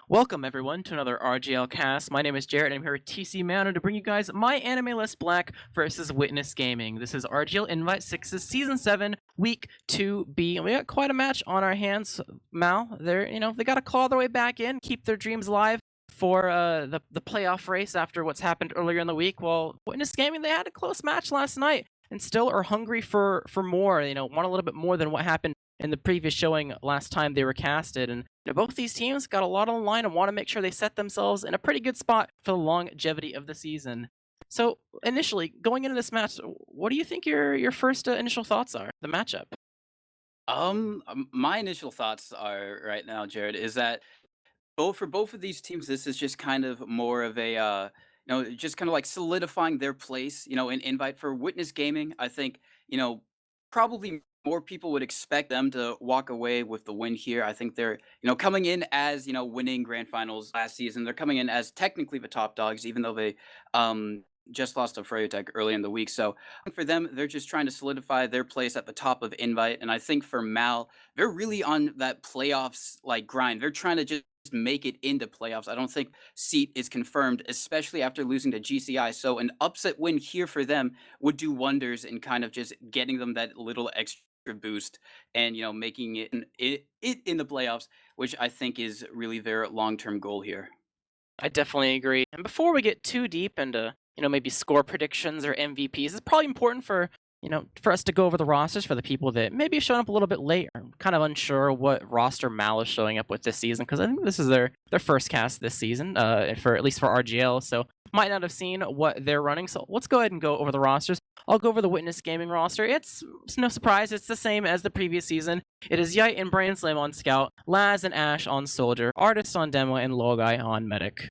Welcome everyone to another RGL cast. My name is Jared and I'm here with TC Manor to bring you guys MyAnimeList Black versus Witness Gaming. This is RGL Invite 6's Season 7, Week 2B. And we got quite a match on our hands, Mal. They got to claw their way back in, keep their dreams alive for the playoff race after what's happened earlier in the week. Well, Witness Gaming, they had a close match last night and still are hungry for more, want a little bit more than what happened in the previous showing last time they were casted. And both these teams got a lot on the line and want to make sure they set themselves in a pretty good spot for the longevity of the season. So initially, going into this match, what do you think your first initial thoughts are? The matchup. My initial thoughts are right now, Jared, is that both of these teams, this is just kind of more of a just kind of like solidifying their place, in invite for Witness Gaming. I think, probably more people would expect them to walk away with the win here. I think they're, coming in as, winning grand finals last season. They're coming in as technically the top dogs, even though they just lost to Freya early in the week. So for them, they're just trying to solidify their place at the top of invite. And I think for Mal, they're really on that playoffs like grind. They're trying to just make it into playoffs. I don't think seat is confirmed, especially after losing to GCI. So an upset win here for them would do wonders in kind of just getting them that little extra boost and making it in the playoffs, which I think is really their long-term goal here. I definitely agree. And before we get too deep into, maybe score predictions or MVPs, it's probably important for us to go over the rosters for the people that maybe have shown up a little bit late or kind of unsure what roster Mal is showing up with this season, because I think this is their first cast this season, for at least for RGL, so might not have seen what they're running. So let's go ahead and go over the rosters. I'll go over the Witness Gaming roster. It's no surprise, it's the same as the previous season. It is Yite and Brain Slam on Scout, Laz and Ash on Soldier, Artist on Demo, and Logai on Medic.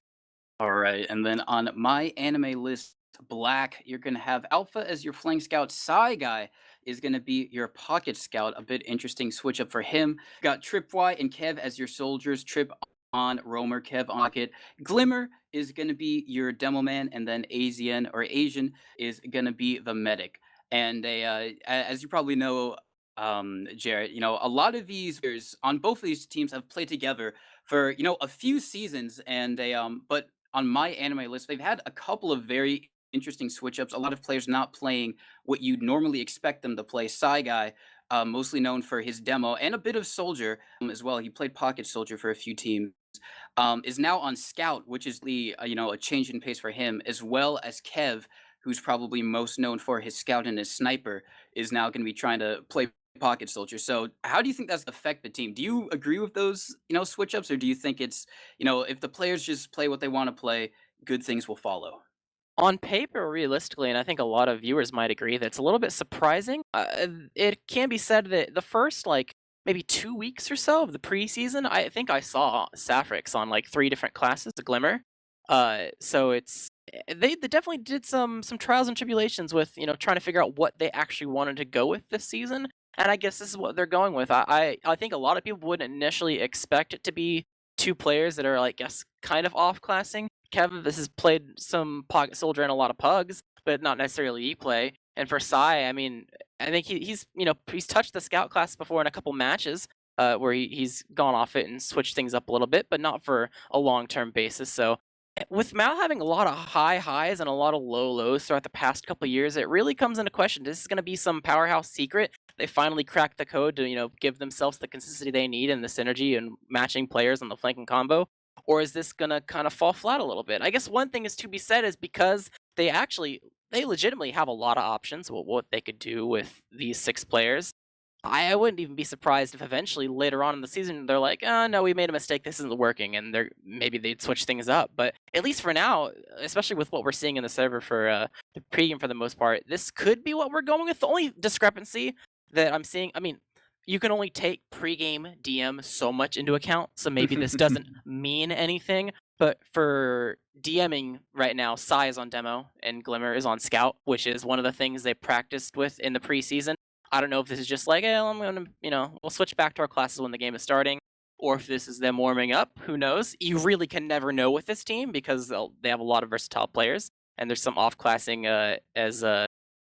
All right, and then on my anime list, Black, you're gonna have Alpha as your flank scout. Psy Guy is gonna be your pocket scout. A bit interesting switch up for him. Got Tripwire and Kev as your soldiers. Trip on Roamer, Kev on pocket. Glimmer is gonna be your demo man, and then Asian is gonna be the medic. And as you probably know, Jarrett, a lot of these players on both of these teams have played together for a few seasons, and but on my anime list, they've had a couple of very interesting switch ups. A lot of players not playing what you'd normally expect them to play. Psy Guy, mostly known for his demo and a bit of Soldier as well. He played Pocket Soldier for a few teams. Is now on Scout, which is the a change in pace for him, as well as Kev, who's probably most known for his Scout and his Sniper, is now going to be trying to play Pocket Soldier. So, how do you think that's affect the team? Do you agree with those, switch ups, or do you think it's, if the players just play what they want to play, good things will follow? On paper, realistically, and I think a lot of viewers might agree that it's a little bit surprising. It can be said that the first maybe 2 weeks or so of the preseason, I think I saw Sapphirex on like three different classes, the Glimmer. So they definitely did some trials and tribulations with trying to figure out what they actually wanted to go with this season, and I guess this is what they're going with. I think a lot of people wouldn't initially expect it to be two players that are, I guess, kind of off classing. Kevin, this has played some Pocket Soldier and a lot of Pugs, but not necessarily E-play. And for Sai, I mean, I think he's touched the Scout class before in a couple matches, where he's gone off it and switched things up a little bit, but not for a long-term basis. So with Mal having a lot of high highs and a lot of low lows throughout the past couple of years, it really comes into question. This is going to be some powerhouse secret. They finally cracked the code to give themselves the consistency they need and the synergy and matching players on the flanking combo, or is this gonna kind of fall flat a little bit? I guess one thing is to be said is because they legitimately have a lot of options what they could do with these six players. I wouldn't even be surprised if eventually later on in the season they're like, oh no, we made a mistake, this isn't working, and maybe they'd switch things up. But at least for now, especially with what we're seeing in the server for the pregame for the most part, this could be what we're going with. The only discrepancy that I'm seeing, I mean, you can only take pregame DM so much into account, so maybe this doesn't mean anything. But for DMing right now, Sai is on demo and Glimmer is on Scout, which is one of the things they practiced with in the preseason. I don't know if this is just like, I'm gonna, we'll switch back to our classes when the game is starting, or if this is them warming up. Who knows? You really can never know with this team because they have a lot of versatile players, and there's some off-classing as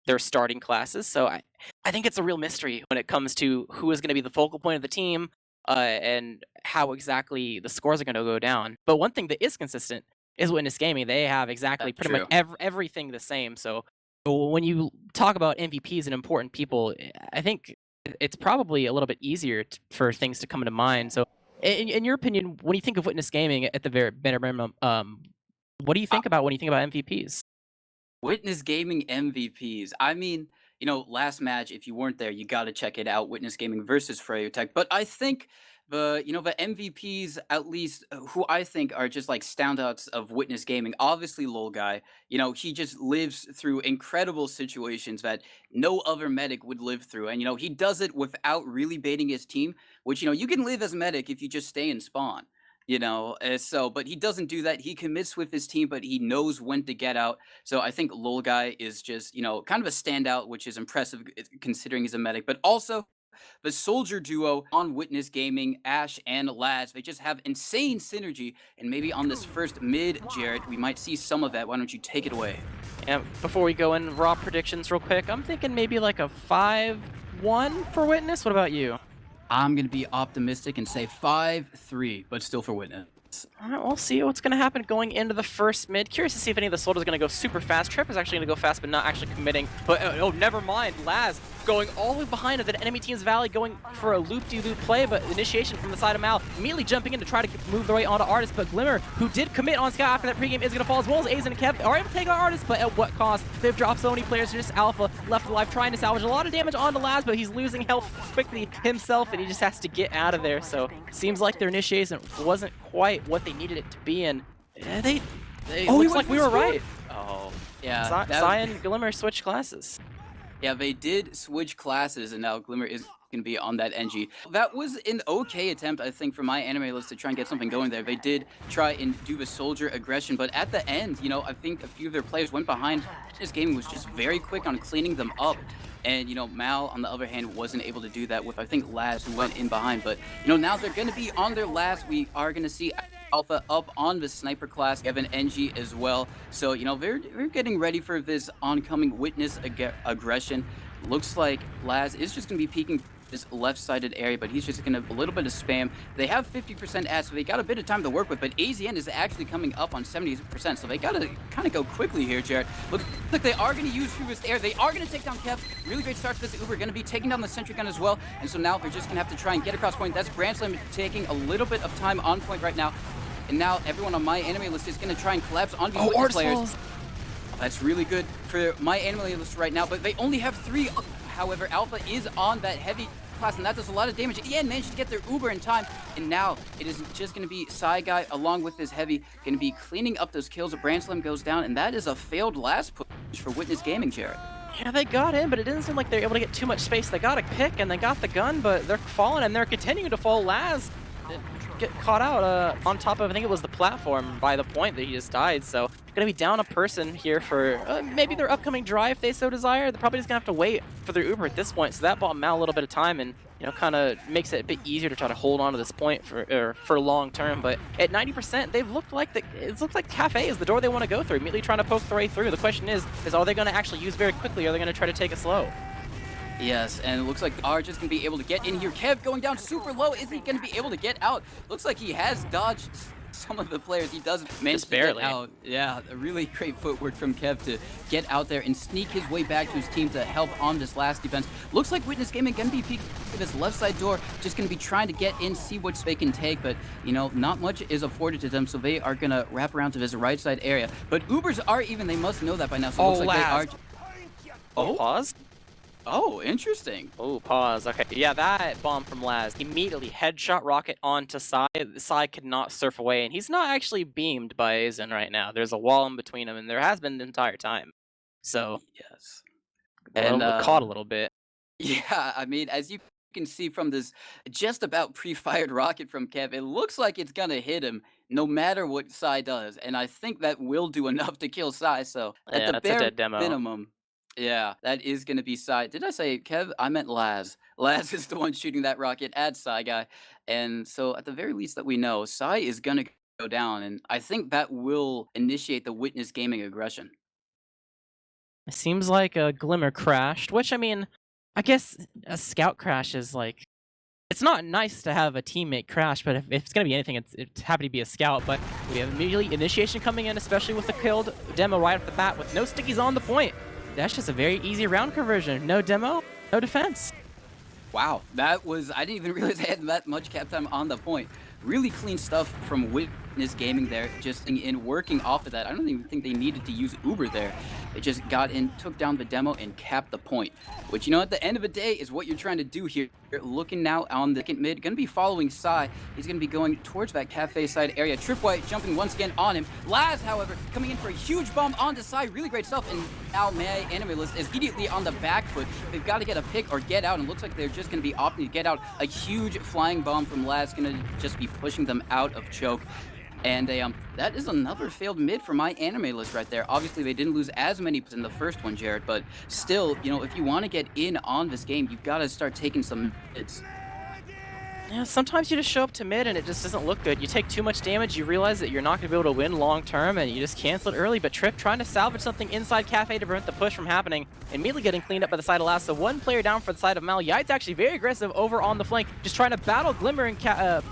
their starting classes. So I think it's a real mystery when it comes to who is going to be the focal point of the team. and how exactly the scores are going to go down. But one thing that is consistent is Witness Gaming. They have exactly That's pretty much true. everything the same. So when you talk about MVPs and important people, I think it's probably a little bit easier for things to come into mind. So, in your opinion, when you think of Witness Gaming at the very bare minimum, what do you think about when you think about MVPs? Witness Gaming MVPs. I mean, last match, if you weren't there, you got to check it out. Witness Gaming versus Tech. But I think the MVPs, at least who I think are just like standouts of Witness Gaming, obviously Lol Guy. He just lives through incredible situations that no other medic would live through. And, he does it without really baiting his team, which, you can live as medic if you just stay in spawn. But he doesn't do that. He commits with his team, but he knows when to get out. So I think Lol Guy is just, kind of a standout, which is impressive considering he's a medic. But also the soldier duo on Witness Gaming, Ash and Laz, they just have insane synergy. And maybe on this first mid, Jared, we might see some of that. Why don't you take it away? And before we go in, raw predictions real quick. I'm thinking maybe like a 5-1 for Witness. What about you? I'm going to be optimistic and say 5-3, but still for Witness. All right, we'll see what's going to happen going into the first mid. Curious to see if any of the soldiers are going to go super fast. Trip is actually going to go fast, but not actually committing. But oh, never mind. Laz going all the way behind of the enemy team's Valley, going for a loop-de-loop play, but initiation from the side of Mal, immediately jumping in to try to move the way onto Artist. But Glimmer, who did commit on Scout after that pregame, is going to fall, as well as Azen and Kev are able to take on Artist, but at what cost? They've dropped so many players. Just Alpha left alive, trying to salvage a lot of damage onto Laz, but he's losing health quickly himself, and he just has to get out of there. So seems like their initiation wasn't quite what they needed it to be, and they looks like we were right. Oh, yeah. Sai and Glimmer switched classes. Yeah, they did switch classes, and now Glimmer is going to be on that NG. That was an okay attempt, I think, for MyAnimeList to try and get something going there. They did try and do the soldier aggression, but at the end, I think a few of their players went behind. This gaming was just very quick on cleaning them up. And, Mal, on the other hand, wasn't able to do that with, I think, Laz, who went in behind. But, now they're going to be on their last. We are going to see Alpha up on the sniper class. We have an NG as well. So, they're getting ready for this oncoming witness aggression. Looks like Laz is just going to be peeking this left-sided area, but he's just going to a little bit of spam. They have 50% ads, so they got a bit of time to work with, but AZN is actually coming up on 70%, so they got to kind of go quickly here, Jared. Look like they are going to use Furious Air. They are going to take down Kev. Really great start to this Uber. Going to be taking down the sentry gun as well, and so now they're just going to have to try and get across point. That's Branslam taking a little bit of time on point right now, and now everyone on MyAnimeList is going to try and collapse on these witness players. That's really good for MyAnimeList right now, but they only have 3 up. However, Alpha is on that heavy class, and that does a lot of damage. Yeah, managed to get their Uber in time, and now it is just going to be Psy Guy along with his heavy going to be cleaning up those kills. Branslam goes down, and that is a failed last push for Witness Gaming, Jared. Yeah, they got in, but it didn't seem like they're able to get too much space. They got a pick, and they got the gun, but they're falling, and they're continuing to fall. Laz get caught out on top of, I think it was the platform, by the point that he just died. So gonna be down a person here for maybe their upcoming drive if they so desire. They're probably just gonna have to wait for their Uber at this point. So that bought Mal a little bit of time, and kind of makes it a bit easier to try to hold on to this point for long term. But at 90%, they've looked like it looks like Cafe is the door they want to go through. Immediately trying to poke their way through. The question is are they going to actually use very quickly? Or are they going to try to take it slow? Yes, and it looks like R just going to be able to get in here. Kev going down super low. Is he going to be able to get out? Looks like he has dodged some of the players. He does manage to get out. Yeah, a really great footwork from Kev to get out there and sneak his way back to his team to help on this last defense. Looks like Witness Gaming going to be peeking to this left side door, just going to be trying to get in, see what they can take, but, not much is afforded to them, so they are going to wrap around to this right side area. But Ubers are even. They must know that by now, so it looks like Laz. they are... Oh, pause? Oh, interesting. Oh, pause. Okay, yeah, that bomb from Laz immediately headshot rocket onto Sai. Sai could not surf away, and he's not actually beamed by Azen right now. There's a wall in between him, and there has been the entire time. So, Yes. and caught a little bit. Yeah, I mean, as you can see from this just about pre-fired rocket from Kev, it looks like it's gonna hit him no matter what Sai does, and I think that will do enough to kill Sai, so at Yeah, the that's a bare dead demo. minimum, yeah, that is gonna be Sai. Did I say Kev? I meant Laz. Laz is the one shooting that rocket at Sai Guy, and so at the very least that we know, Sai is gonna go down, and I think that will initiate the Witness Gaming aggression. It seems like a Glimmer crashed, which, I mean, I guess a scout crash is like It's not nice to have a teammate crash, but if it's gonna be anything, it's happy to be a scout. But we have immediately initiation coming in, especially with the killed demo right off the bat with no stickies on the point. That's just a very easy round conversion. No demo, no defense. Wow, that was, I didn't even realize I had that much cap time on the point. Really clean stuff from Witness Gaming there, just in working off of that. I don't even think they needed to use Uber there. They just got in, took down the demo, and capped the point. Which, you know, at the end of the day is what you're trying to do here. You're looking now on the second mid, gonna be following Psy. He's gonna be going towards that cafe side area. Tripwire jumping once again on him. Laz, however, coming in for a huge bomb onto Psy. Really great stuff. And now MyAnimeList is immediately on the back foot. They've got to get a pick or get out, and looks like they're just gonna be opting to get out. A huge flying bomb from Laz, gonna just be pushing them out of choke. And that is another failed mid for MyAnimeList right there. Obviously, they didn't lose as many in the first one, Jared, but still, you know, if you want to get in on this game, you've got to start taking some mids. Yeah, sometimes you just show up to mid and it just doesn't look good. You take too much damage, you realize that you're not going to be able to win long term, and you just cancel it early. But Trip trying to salvage something inside Cafe to prevent the push from happening, immediately getting cleaned up by the side of Last. So one player down for the side of Mal. Yait's actually very aggressive over on the flank, just trying to battle Glimmer and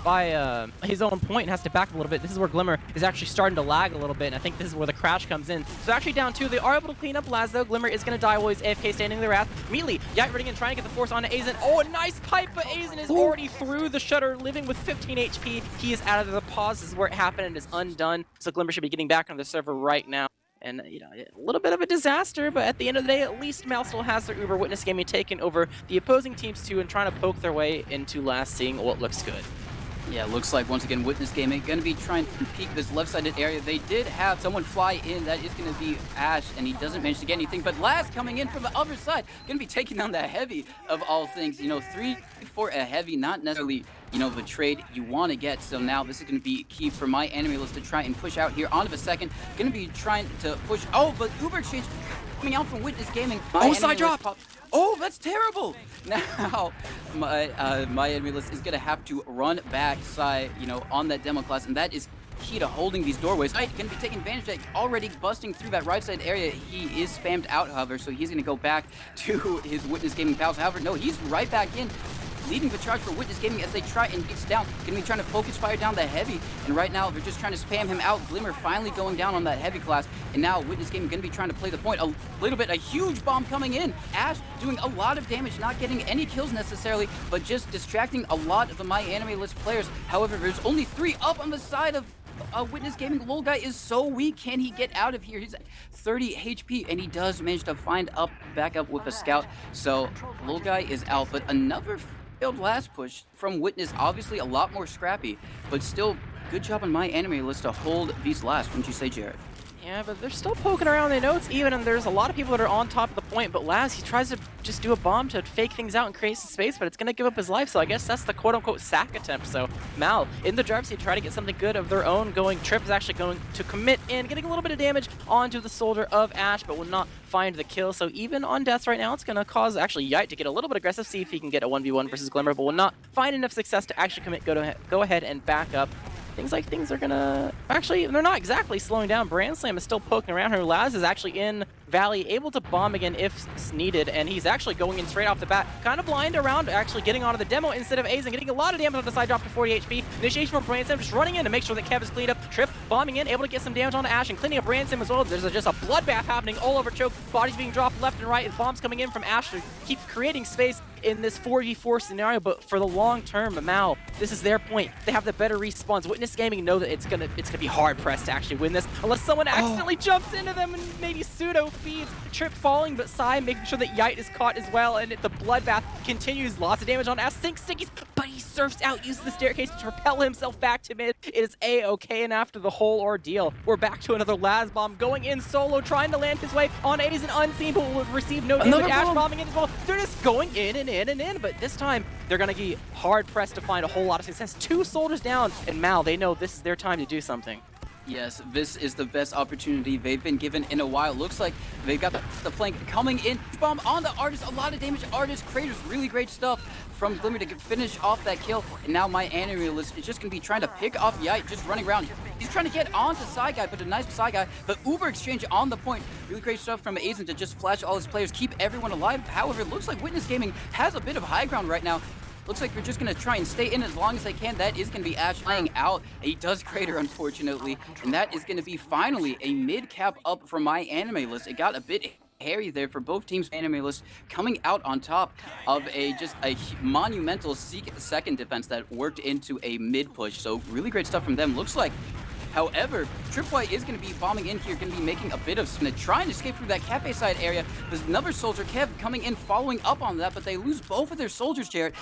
by his own point, and has to back up a little bit. This is where Glimmer is actually starting to lag a little bit, and I think this is where the crash comes in. So actually down 2, they are able to clean up Laz though. Glimmer is going to die while he's AFK standing their wrath. Immediately, Yait running in, trying to get the force onto Aizen. Oh, a nice pipe, but Aizen is already through the shutter, living with 15 HP. He is out of the pause. This is where it happened and is undone. So Glimmer should be getting back on the server right now. And, you know, a little bit of a disaster, but at the end of the day, at least Mal still has their Uber Witness Gaming taken over the opposing teams too, and trying to poke their way into last, seeing what looks good. Yeah, looks like once again Witness Gaming going to be trying to peek this left-sided area. They did have someone fly in. That is going to be Ash, and he doesn't manage to get anything. But Laz coming in from the other side, going to be taking down the heavy of all things. You know, 3 for a heavy, not necessarily, you know, the trade you want to get. So now this is going to be key for MyAnimeList to try and push out here onto the second. Going to be trying to push. Oh, but Uber Exchange coming out from Witness Gaming. Oh, side drop! Oh, that's terrible! Now, MyAnimeList is going to have to run back side, you know, on that demo class, and that is key to holding these doorways. Going to be taking advantage of that, already busting through that right side area. He is spammed out, however, so he's going to go back to his Witness Gaming pals. However, no, he's right back in, leading the charge for Witness Gaming as they try and get down. Going to be trying to focus fire down the heavy, and right now they're just trying to spam him out. Glimmer finally going down on that heavy class, and now Witness Gaming going to be trying to play the point a little bit. A huge bomb coming in. Ash doing a lot of damage, not getting any kills necessarily, but just distracting a lot of the MyAnimeList players. However, there's only 3 up on the side of Witness Gaming. Lol guy is so weak. Can he get out of here? He's at 30 HP, and he does manage to find back up with a scout. So Lol guy is out, but another failed last push from Witness. Obviously a lot more scrappy, but still good job on MyAnimeList to hold these last, wouldn't you say, Jared? Yeah, but they're still poking around. They know it's even, and there's a lot of people that are on top of the point, but Laz, he tries to just do a bomb to fake things out and create some space, but it's going to give up his life, so I guess that's the quote-unquote sack attempt. So Mal, in the driver's seat, try to get something good of their own going. Trip is actually going to commit in, getting a little bit of damage onto the soldier of Ash, but will not find the kill. So even on deaths right now, it's going to cause actually Yite to get a little bit aggressive, see if he can get a 1v1 versus Glimmer, but will not find enough success to actually commit. Go ahead and back up. Things are gonna... Actually, they're not exactly slowing down. Brandslam is still poking around her. Laz is actually in Valley, able to bomb again if needed, and he's actually going in straight off the bat. Kind of blind around, actually getting onto the demo instead of Aizen, getting a lot of damage on the side drop to 40 HP. Initiation from Brandslam, just running in to make sure that Kev is cleaned up. Trip bombing in, able to get some damage onto Ash and cleaning up Brandslam as well. There's just a bloodbath happening all over Choke. Bodies being dropped left and right, bombs coming in from Ash to keep creating space in this 4v4 scenario, but for the long term, Mal, this is their point. They have the better respawns. Witness Gaming know that it's gonna be hard pressed to actually win this unless someone accidentally jumps into them and maybe pseudo feeds. Trip falling, but Psy making sure that Yite is caught as well, and the bloodbath continues. Lots of damage on Ash. Sinks stickies, but he surfs out, uses the staircase to propel himself back to mid. It is A-okay, and after the whole ordeal, we're back to another Laz bomb going in solo, trying to land his way on Aizen unseen, but will receive no damage. Ash bombing in as well. They're just going in, but this time they're gonna be hard pressed to find a whole lot of success. 2 soldiers down, and Mal, they know this is their time to do something. Yes, this is the best opportunity they've been given in a while. Looks like they've got the flank coming in. Bomb on the Artist, a lot of damage. Artist, Craters, really great stuff from Glimmer to finish off that kill. And now MyAnimeList is just going to be trying to pick off Yite, just running around. He's trying to get onto Psy Guy, but a nice Psy Guy. The Uber exchange on the point. Really great stuff from Aizen to just flash all his players, keep everyone alive. However, it looks like Witness Gaming has a bit of high ground right now. looks like they're just going to try and stay in as long as they can. That is going to be Ash laying out. He does crater, unfortunately, and that is going to be finally a mid-cap up from MyAnimeList. It got a bit hairy there for both teams. MyAnimeList coming out on top of just a monumental second defense that worked into a mid push. So really great stuff from them. Looks like, however, Tripwire is going to be bombing in here, going to be making a bit of spin, trying to escape through that cafe side area. There's another soldier, Kev, coming in, following up on that, but they lose both of their soldiers, Jared.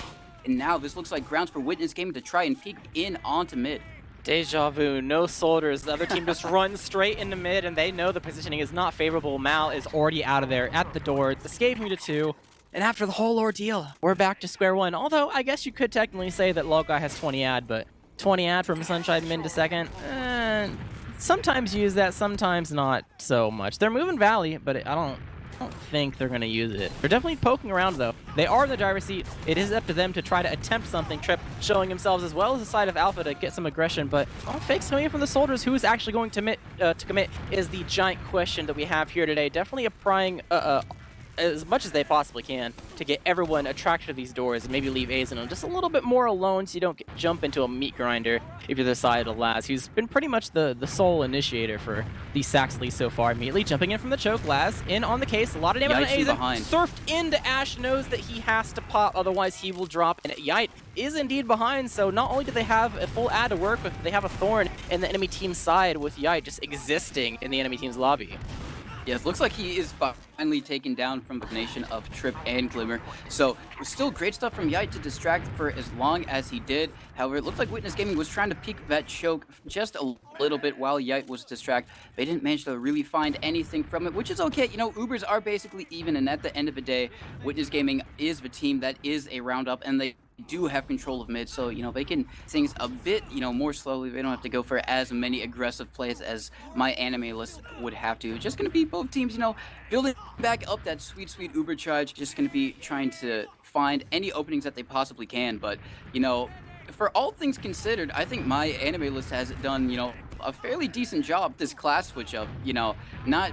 And now this looks like grounds for Witness Gaming to try and peek in onto mid. Deja vu, no soldiers. The other team just runs straight into mid, and they know the positioning is not favorable. Mal is already out of there at the door. It's escaping to 2. And after the whole ordeal, we're back to square one. Although, I guess you could technically say that Lowguy has 20 ad, but 20 ad from Sunshine mid to second. Sometimes use that, sometimes not so much. They're moving Valley, but I don't think they're going to use it. They're definitely poking around, though. They are in the driver's seat. It is up to them to try to attempt something. Trip showing themselves as well as the side of Alpha to get some aggression, but all fakes coming in from the soldiers. Who is actually going to commit is the giant question that we have here today. Definitely a prying as much as they possibly can to get everyone attracted to these doors and maybe leave Azen just a little bit more alone so you don't jump into a meat grinder if you're the side of Laz, who's been pretty much the sole initiator for these sacks at least so far. Immediately jumping in from the choke, Laz in on the case, a lot of damage on Azen, surfed into Ash, knows that he has to pop, otherwise he will drop, and Yite is indeed behind, so not only do they have a full ad to work with, they have a Thorn in the enemy team's side with Yite just existing in the enemy team's lobby. Yes, looks like he is finally taken down from the combination of Trip and Glimmer. So, still great stuff from Yite to distract for as long as he did. However, it looked like Witness Gaming was trying to peek that choke just a little bit while Yite was distracted. They didn't manage to really find anything from it, which is okay. You know, Ubers are basically even, and at the end of the day, Witness Gaming is the team that is a roundup, and they do have control of mid, so, you know, they can things a bit, you know, more slowly. They don't have to go for as many aggressive plays as MyAnimeList would have to. Just going to be both teams, you know, building back up that sweet Uber charge. Just going to be trying to find any openings that they possibly can. But, you know, for all things considered, I think MyAnimeList has done, you know, a fairly decent job this class switch up. You know, not...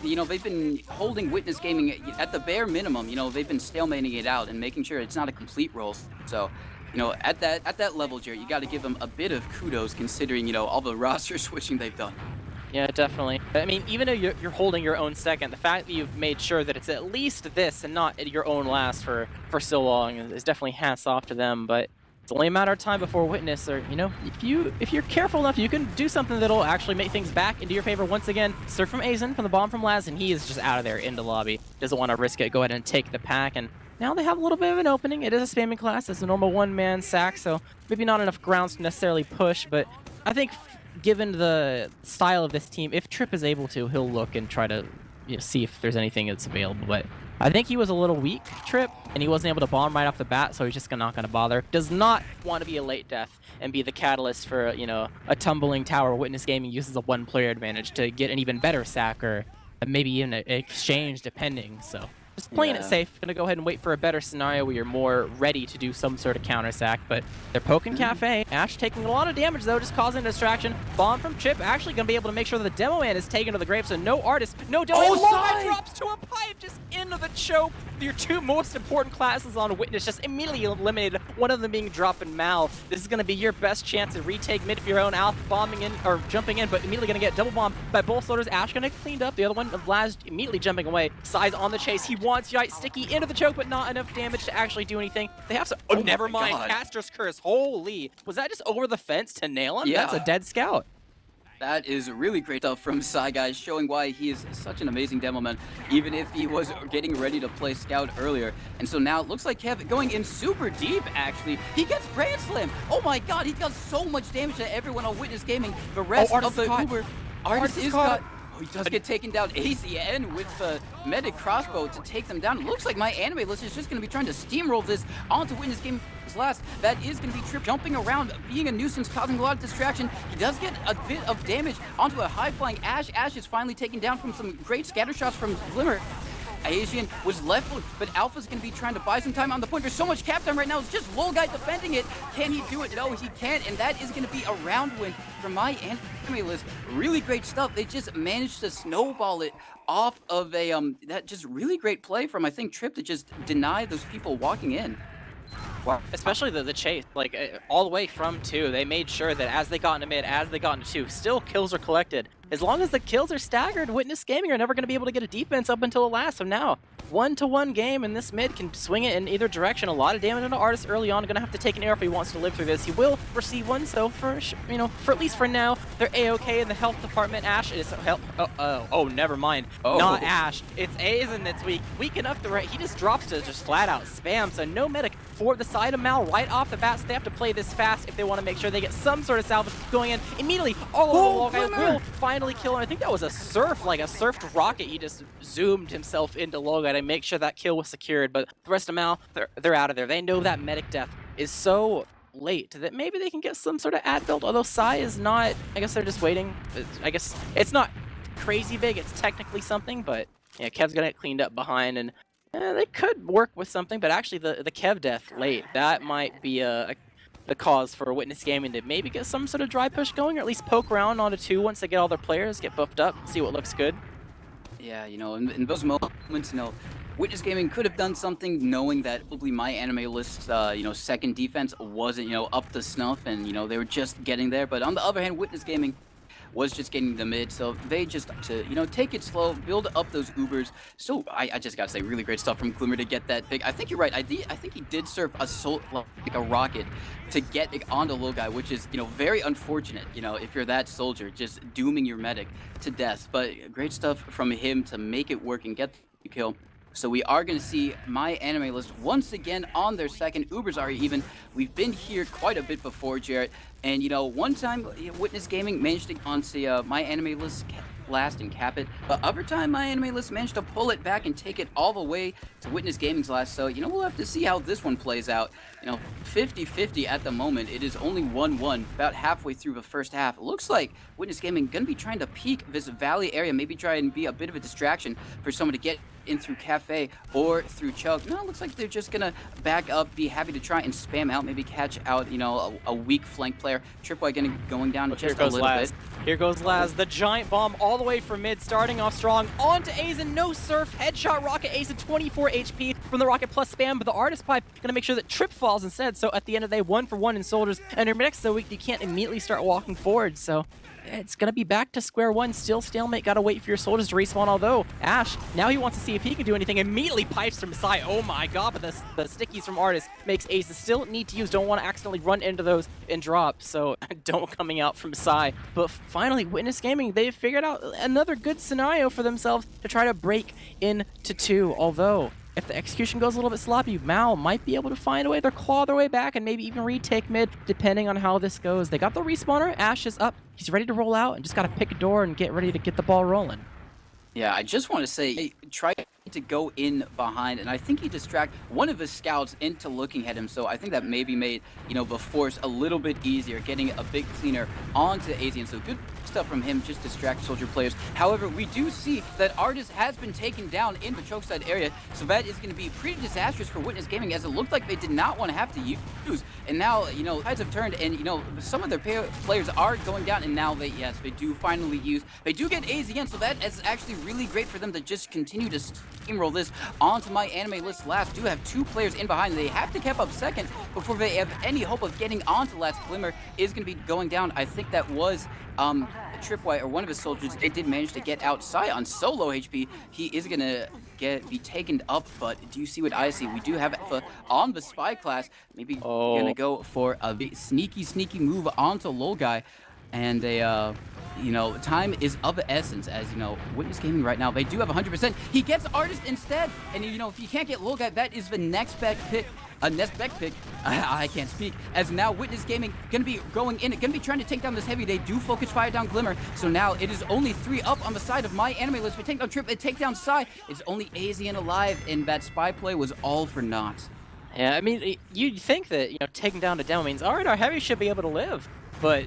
You know, they've been holding Witness Gaming at the bare minimum. You know, they've been stalemating it out and making sure it's not a complete roll. So, you know, at that level, Jared, you got to give them a bit of kudos considering, you know, all the roster switching they've done. Yeah, definitely. I mean, even though you're holding your own second, the fact that you've made sure that it's at least this and not your own last for so long is definitely hats off to them. But it's only a matter of time before Witness, or, you know, if you're careful enough, you can do something that'll actually make things back into your favor once again. Surf from Azen, from the bomb from Laz, and he is just out of there into lobby. Doesn't want to risk it, go ahead and take the pack, and now they have a little bit of an opening. It is a spamming class, it's a normal one-man sack, so maybe not enough grounds to necessarily push, but I think given the style of this team, if Trip is able to, he'll look and try to, you know, see if there's anything that's available, but I think he was a little weak, Trip, and he wasn't able to bomb right off the bat, so he's just not going to bother. Does not want to be a late death and be the catalyst for, you know, a tumbling tower. Witness Gaming uses a one-player advantage to get an even better sack, or maybe even an exchange, depending, so just playing it safe. Gonna go ahead and wait for a better scenario where you're more ready to do some sort of counter sack, but they're poking Cafe. Ash taking a lot of damage though, just causing a distraction. Bomb from Chip, actually gonna be able to make sure that the demo man is taken to the grave, so no artist, no demo man. Drops to a pipe, just into the choke. Your two most important classes on Witness just immediately eliminated, one of them being Drop and Mal. This is gonna be your best chance to retake mid for your own. Alpha bombing in, or jumping in, but immediately gonna get double bombed by both soldiers. Ash gonna get cleaned up, the other one, Vlad immediately jumping away. Size on the chase, he wants Yite sticky into the choke, but not enough damage to actually do anything. They have some, oh never mind, God. Caster's Curse, holy. Was that just over the fence to nail him? Yeah. That's a dead scout. That is really great stuff from Psy Guys, showing why he is such an amazing demo man, even if he was getting ready to play Scout earlier. And so now it looks like Kevin going in super deep, actually. He gets Grand Slam. Oh my God, he does so much damage to everyone on Witness Gaming. The rest of the Uber. Artist is caught. Oh, he does get taken down. ACN with the medic crossbow to take them down. It looks like MyAnimeList is just going to be trying to steamroll this onto Witness Gaming's last. That is going to be Trip jumping around, being a nuisance, causing a lot of distraction. He does get a bit of damage onto a high-flying Ash. Ash is finally taken down from some great scatter shots from Glimmer. Asian was left, but Alpha's going to be trying to buy some time on the point. There's so much cap time right now. It's just Lowguy defending it. Can he do it? No, he can't, and that is going to be a round win for MyAnimeList. Really great stuff. They just managed to snowball it off of that just really great play from, I think, Trip to just deny those people walking in. Wow. Especially the chase, like all the way from 2, they made sure that as they got into mid, as they got into 2, still kills are collected. As long as the kills are staggered, Witness Gaming are never going to be able to get a defense up until the last. So now, 1-to-1 game, and this mid can swing it in either direction. A lot of damage into Artist early on. Going to have to take an air if he wants to live through this. He will receive one, so for at least for now, they're a-okay in the health department. Ash is never mind. Oh. Not Ash. It's Aizen that's weak enough to he just drops to just flat out spam. So no medic for the side of Mal right off the bat. So they have to play this fast if they want to make sure they get some sort of salvage going in immediately. All over the wall guy will finally kill him. I think that was a surf, like a surfed rocket. He just zoomed himself into Loga to make sure that kill was secured. But the rest of Mal, they're out of there. They know that medic death is so late that maybe they can get some sort of ad build. Although Sai is not, I guess they're just waiting. I guess it's not crazy big. It's technically something, but yeah, Kev's gonna get cleaned up behind, and they could work with something. But actually, the Kev death late, that might be the cause for Witness Gaming to maybe get some sort of dry push going, or at least poke around onto 2 once they get all their players, get buffed up, see what looks good. Yeah, in those moments, Witness Gaming could have done something knowing that probably MyAnimeList, second defense wasn't, up to snuff, and, they were just getting there. But on the other hand, Witness Gaming was just getting the mid, so they just take it slow, build up those Ubers. So I just gotta say, really great stuff from Glimmer to get that pick. I think you're right. I think he did surf like a rocket to get it onto Low Guy, which is very unfortunate. If you're that soldier, just dooming your medic to death. But great stuff from him to make it work and get the kill. So we are going to see MyAnimeList once again on their second. Ubers are even. We've been here quite a bit before, Jarrett. And, one time, Witness Gaming managed to onto MyAnimeList last and cap it. But other time, MyAnimeList managed to pull it back and take it all the way to Witness Gaming's last. So, we'll have to see how this one plays out. 50-50 at the moment. It is only 1-1, about halfway through the first half. It looks like Witness Gaming going to be trying to peek this valley area, maybe try and be a bit of a distraction for someone to get in through Cafe or through Choke. No, it looks like they're just gonna back up, be happy to try and spam out, maybe catch out, a weak flank player. Tripwire going down just a little bit. Here goes Laz, the giant bomb all the way from mid, starting off strong, onto Aizen, no surf, headshot rocket, Aizen 24 HP from the rocket plus spam, but the Artist Pipe gonna make sure that Trip falls instead, so at the end of the day, 1 for 1 in soldiers, and your medics so weak you can't immediately start walking forward, so it's going to be back to square one. Still stalemate. Got to wait for your soldiers to respawn. Although, Ash, now he wants to see if he can do anything. Immediately pipes from Sai. Oh my god, but the stickies from Artist makes Ace still need to use. Don't want to accidentally run into those and drop. So, don't coming out from Sai. But finally, Witness Gaming, they've figured out another good scenario for themselves to try to break into 2. Although, if the execution goes a little bit sloppy, Mao might be able to find a way to claw their way back and maybe even retake mid, depending on how this goes. They got the respawner. Ash is up. He's ready to roll out and just got to pick a door and get ready to get the ball rolling. Yeah, I just want to say, try to go in behind, and I think he distracted one of his scouts into looking at him, so I think that maybe made, the force a little bit easier, getting a bit cleaner onto Asian. So good stuff from him, just distract soldier players. However, we do see that Artist has been taken down in the choke side area, so that is going to be pretty disastrous for Witness Gaming, as it looked like they did not want to have to use. And now, tides have turned, and, some of their players are going down, and now they do finally use. They do get AZN, so that is actually really great for them to just continue to steamroll this onto MyAnimeList last. Do have 2 players in behind. They have to cap up second before they have any hope of getting onto last. Glimmer is going to be going down. I think that was Tripwire, or one of his soldiers. They did manage to get outside on solo HP. He is going to be taken up, but do you see what I see? We do have Alpha on the spy class. Maybe going to go for a sneaky move onto Low Guy. And time is of the essence, as, Witness Gaming right now, they do have 100%. He gets Artist instead, and, if you can't get Low Guy, that is the next best pick. I can't speak, as now Witness Gaming going to be going in, going to be trying to take down this heavy. They do focus fire down Glimmer, so now it is only 3 up on the side of MyAnimeList. We take down Trip, they take down Sai. It's only Asian alive, and that spy play was all for naught. Yeah, I mean, you'd think that, taking down a demo means, alright, our heavy should be able to live. But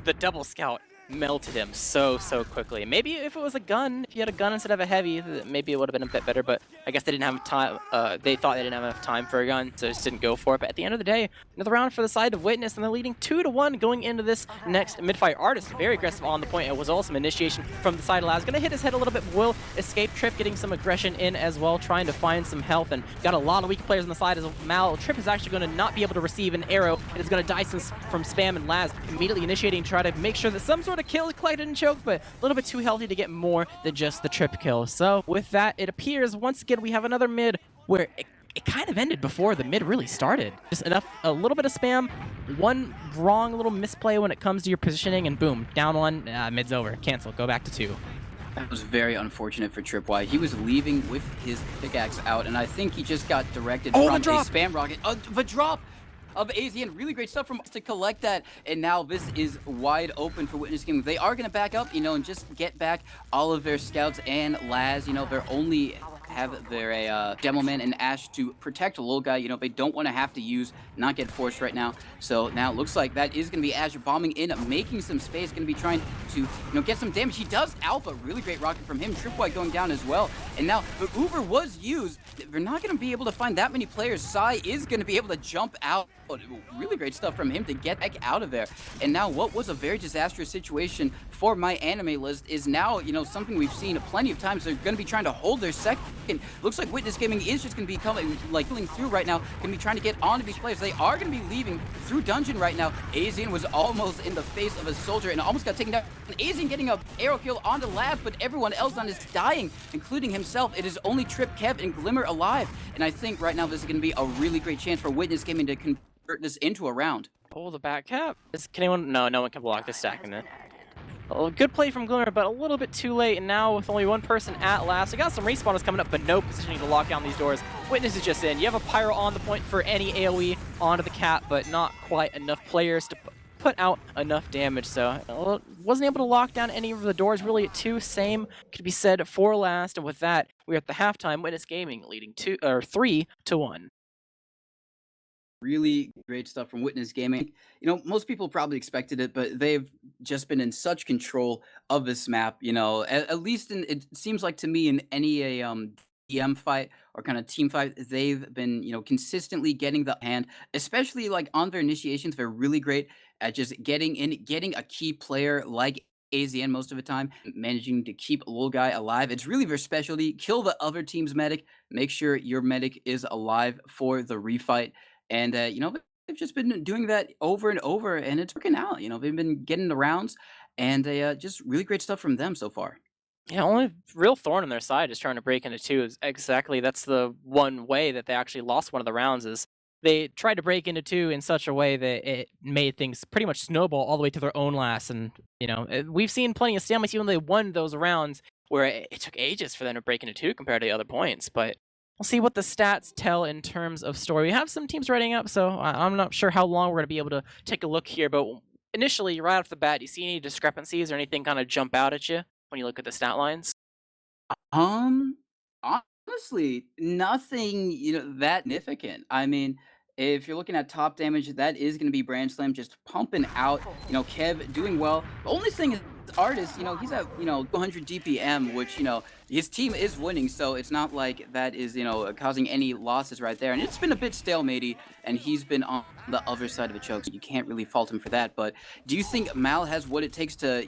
the double scout melted him so quickly. Maybe if it was a gun, if you had a gun instead of a heavy, maybe it would have been a bit better, but I guess they didn't have time. They thought they didn't have enough time for a gun, so just didn't go for it. But at the end of the day, another round for the side of Witness, and they're leading 2-1 going into this next mid-fight. Artist very aggressive on the point. It was also some initiation from the side of Laz. Gonna hit his head a little bit, will escape. Trip getting some aggression in as well, trying to find some health, and got a lot of weak players on the side as Mal. Trip is actually going to not be able to receive an arrow. It is going to die from spam, and Laz immediately initiating to try to make sure that some sort of kill is collected and choked, but a little bit too healthy to get more than just the trip kill. So with that, it appears once again we have another mid where it kind of ended before the mid really started. Just enough, a little bit of spam, one wrong little misplay when it comes to your positioning, and boom, down one, mid's over. Cancel, go back to 2. That was very unfortunate for Tripwire. He was leaving with his pickaxe out, and I think he just got directed from a spam rocket. The drop of AZN, really great stuff from us to collect that, and now this is wide open for Witness Gaming. They are going to back up, and just get back all of their scouts and Laz. They're only have their Demo Man and Ash to protect a little guy. They don't want to have to use not get forced right now. So now it looks like that is going to be Ash bombing in, making some space, going to be trying to get some damage. He does Alpha, really great rocket from him. Tripwire going down as well. And now the Uber was used. They're not going to be able to find that many players. Sai is going to be able to jump out. Really great stuff from him to get back out of there. And now what was a very disastrous situation for MyAnimeList is now, something we've seen plenty of times. They're going to be trying to hold their second. Looks like Witness Gaming is just going to be coming, pulling through right now. Going to be trying to get onto these players. They are going to be leaving through dungeon right now. Azian was almost in the face of a soldier and almost got taken down. Azian getting a arrow kill onto Lab, but everyone else on is dying, including himself. It is only Trip, Kev, and Glimmer alive. And I think right now this is going to be a really great chance for Witness Gaming to convert this into a round. Pull the back cap. Can anyone? No one can block this stack in it. A good play from Glimmer, but a little bit too late, and now with only one person at last, we got some respawners coming up, but no positioning to lock down these doors. Witness is just in. You have a Pyro on the point for any AoE onto the cap, but not quite enough players to put out enough damage, so wasn't able to lock down any of the doors really at 2. Same could be said for last, and with that, we're at the halftime. Witness Gaming leading 3-1. Really great stuff from Witness Gaming. Most people probably expected it, but they've just been in such control of this map. At least it seems like to me in any DM fight or kind of team fight, they've been consistently getting the hand, especially like on their initiations. They're really great at just getting a key player like AZN most of the time, managing to keep a little guy alive. It's really their specialty. Kill the other team's medic. Make sure your medic is alive for the refight. And, they've just been doing that over and over, and it's working out. They've been getting the rounds, and just really great stuff from them so far. Yeah, only real thorn on their side is trying to break into 2. Exactly, that's the one way that they actually lost one of the rounds is they tried to break into 2 in such a way that it made things pretty much snowball all the way to their own last. And, we've seen plenty of stamina even though they won those rounds where it took ages for them to break into 2 compared to the other points, but we'll see what the stats tell in terms of story. We have some teams writing up, so I'm not sure how long we're going to be able to take a look here. But initially, right off the bat, do you see any discrepancies or anything kind of jump out at you when you look at the stat lines? Honestly, nothing, that significant. I mean, if you're looking at top damage, that is going to be Brand Slam just pumping out. Kev doing well. The only thing is, Artist, he's at 200 DPM, which his team is winning, so it's not like that is causing any losses right there. And it's been a bit stalematey, and he's been on the other side of the choke, so you can't really fault him for that. But do you think Mal has what it takes to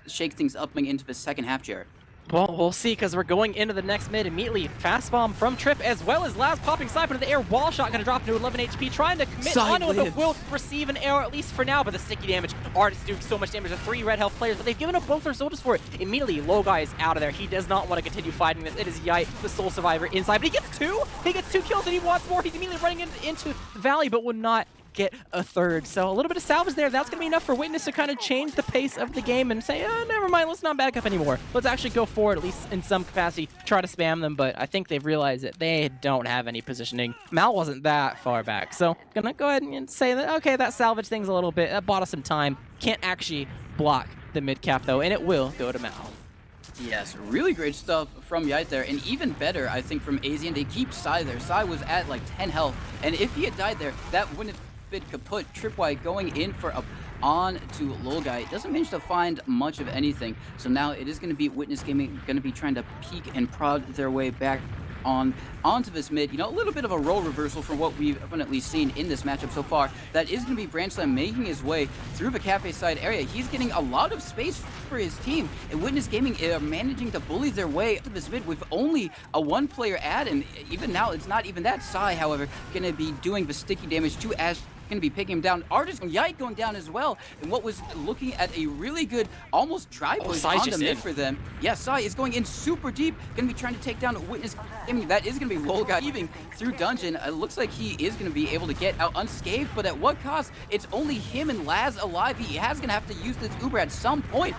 shake things up into the second half, Jared? Well, we'll see, because we're going into the next mid immediately. Fast bomb from Trip, as well as Laz popping side into the air. Wall shot going to drop into 11 HP, trying to commit onto it, but will receive an arrow, at least for now, but the sticky damage. Artist doing so much damage to 3 red health players, but they've given up both their soldiers for it. Immediately, Low Guy is out of there. He does not want to continue fighting this. It is Yite, the sole survivor inside, but he gets 2! He gets 2 kills, and he wants more. He's immediately running into the valley, but would not get a third. So a little bit of salvage there. That's going to be enough for Witness to kind of change the pace of the game and say, oh, never mind, let's not back up anymore. Let's actually go forward, at least in some capacity, try to spam them, but I think they've realized that they don't have any positioning. Mal wasn't that far back, so gonna go ahead and say that, okay, that salvage thing's a little bit, that bought us some time. Can't actually block the mid cap though, and it will go to Mal. Yes, really great stuff from Yite there, and even better, I think, from Azian. They keep Sai there. Sai was at like 10 health, and if he had died there, that wouldn't have been kaput. Tripwire going in for on to LGLgg. Doesn't manage to find much of anything. So now it is going to be Witness Gaming going to be trying to peek and prod their way back onto this mid. You know, a little bit of a role reversal from what we've definitely seen in this matchup so far. That is going to be Branchlam making his way through the cafe side area. He's getting a lot of space for his team, and Witness Gaming are managing to bully their way to this mid with only a one-player ad, and even now it's not even that. Sai, however, going to be doing the sticky damage to Ash, going to be picking him down. Artist Yite going down as well, and what was looking at a really good almost dry push on the mid for them. Yeah, Sai is going in super deep, going to be trying to take down Witness Gaming. That is going to be LGLgg heaving through dungeon. It looks like he is going to be able to get out unscathed, but at what cost? It's only him and Laz alive. He has going to have to use this Uber at some point.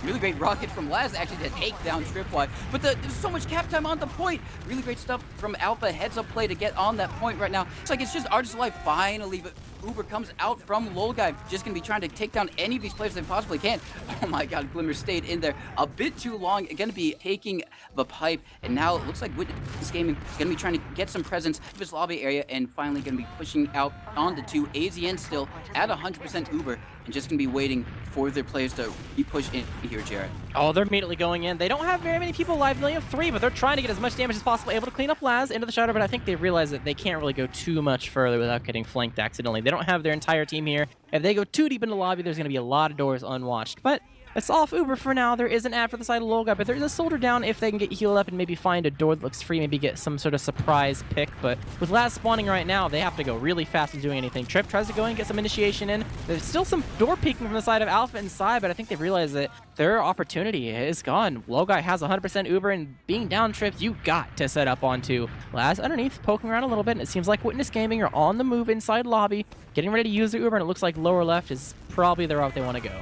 Really great rocket from Laz actually to take down Tripwire, but there's so much cap time on the point. Really great stuff from Alpha, heads up play to get on that point right now. It's like it's just Artist Alive finally, but Uber comes out from LGLgg, just gonna be trying to take down any of these players they possibly can. Oh my god, Glimmer stayed in there a bit too long, gonna be taking the pipe, and now it looks like Witness Gaming gonna be trying to get some presence of his lobby area, and finally gonna be pushing out onto 2. AZN still at 100% Uber, and just gonna be waiting for their players to be pushed in here, Jared. Oh, they're immediately going in. They don't have very many people alive. They only have 3, but they're trying to get as much damage as possible, able to clean up Laz into the shutter, but I think they realize that they can't really go too much further without getting flanked accidentally. They don't have their entire team here. If they go too deep into the lobby, there's going to be a lot of doors unwatched. But it's off Uber for now. There is an ad for the side of LGLgg, but there is a soldier down if they can get healed up and maybe find a door that looks free, maybe get some sort of surprise pick. But with Laz spawning right now, they have to go really fast in doing anything. Trip tries to go in and get some initiation in. There's still some door peeking from the side of Alpha and Sai, but I think they've realized that their opportunity is gone. LGLgg has 100% Uber, and being down Trips, you got to set up onto Laz underneath, poking around a little bit, and it seems like Witness Gaming are on the move inside lobby, getting ready to use their Uber, and it looks like lower left is probably the route they want to go.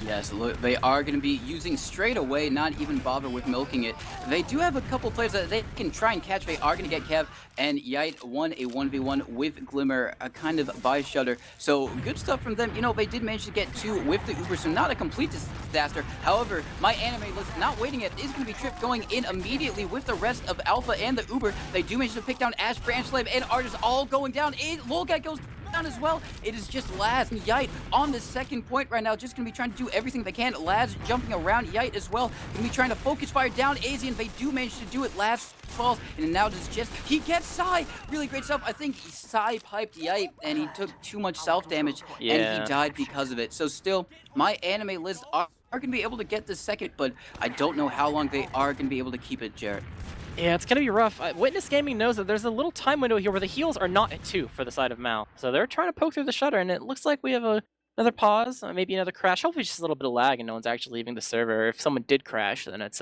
Yes, look, they are going to be using straight away, not even bother with milking it. They do have a couple players that they can try and catch. They are going to get Kev, and Yite won a 1v1 with Glimmer, a kind of by Shutter. So good stuff from them. You know, they did manage to get 2 with the Uber, so not a complete disaster. However, MyAnimeList not waiting it is going to be Trip going in immediately with the rest of Alpha and the Uber. They do manage to pick down Ash, Branchlam, and Artist all going down. LGLgg goes down as well. It is just Laz and Yite on the second point right now, just gonna be trying to do everything they can. Laz jumping around, Yite as well, gonna be trying to focus fire down Azian. They do manage to do it. Laz falls, and now does just he gets Sai. Really great stuff. I think Sai piped Yite, and he took too much self damage, and he died because of it. So still, MyAnimeList are gonna be able to get the second, but I don't know how long they are gonna be able to keep it, Jared. Yeah, it's going to be rough. Witness Gaming knows that there's a little time window here where the heals are not at 2 for the side of Mal. So they're trying to poke through the shutter, and it looks like we have another pause, maybe another crash. Hopefully just a little bit of lag and no one's actually leaving the server. If someone did crash, then it's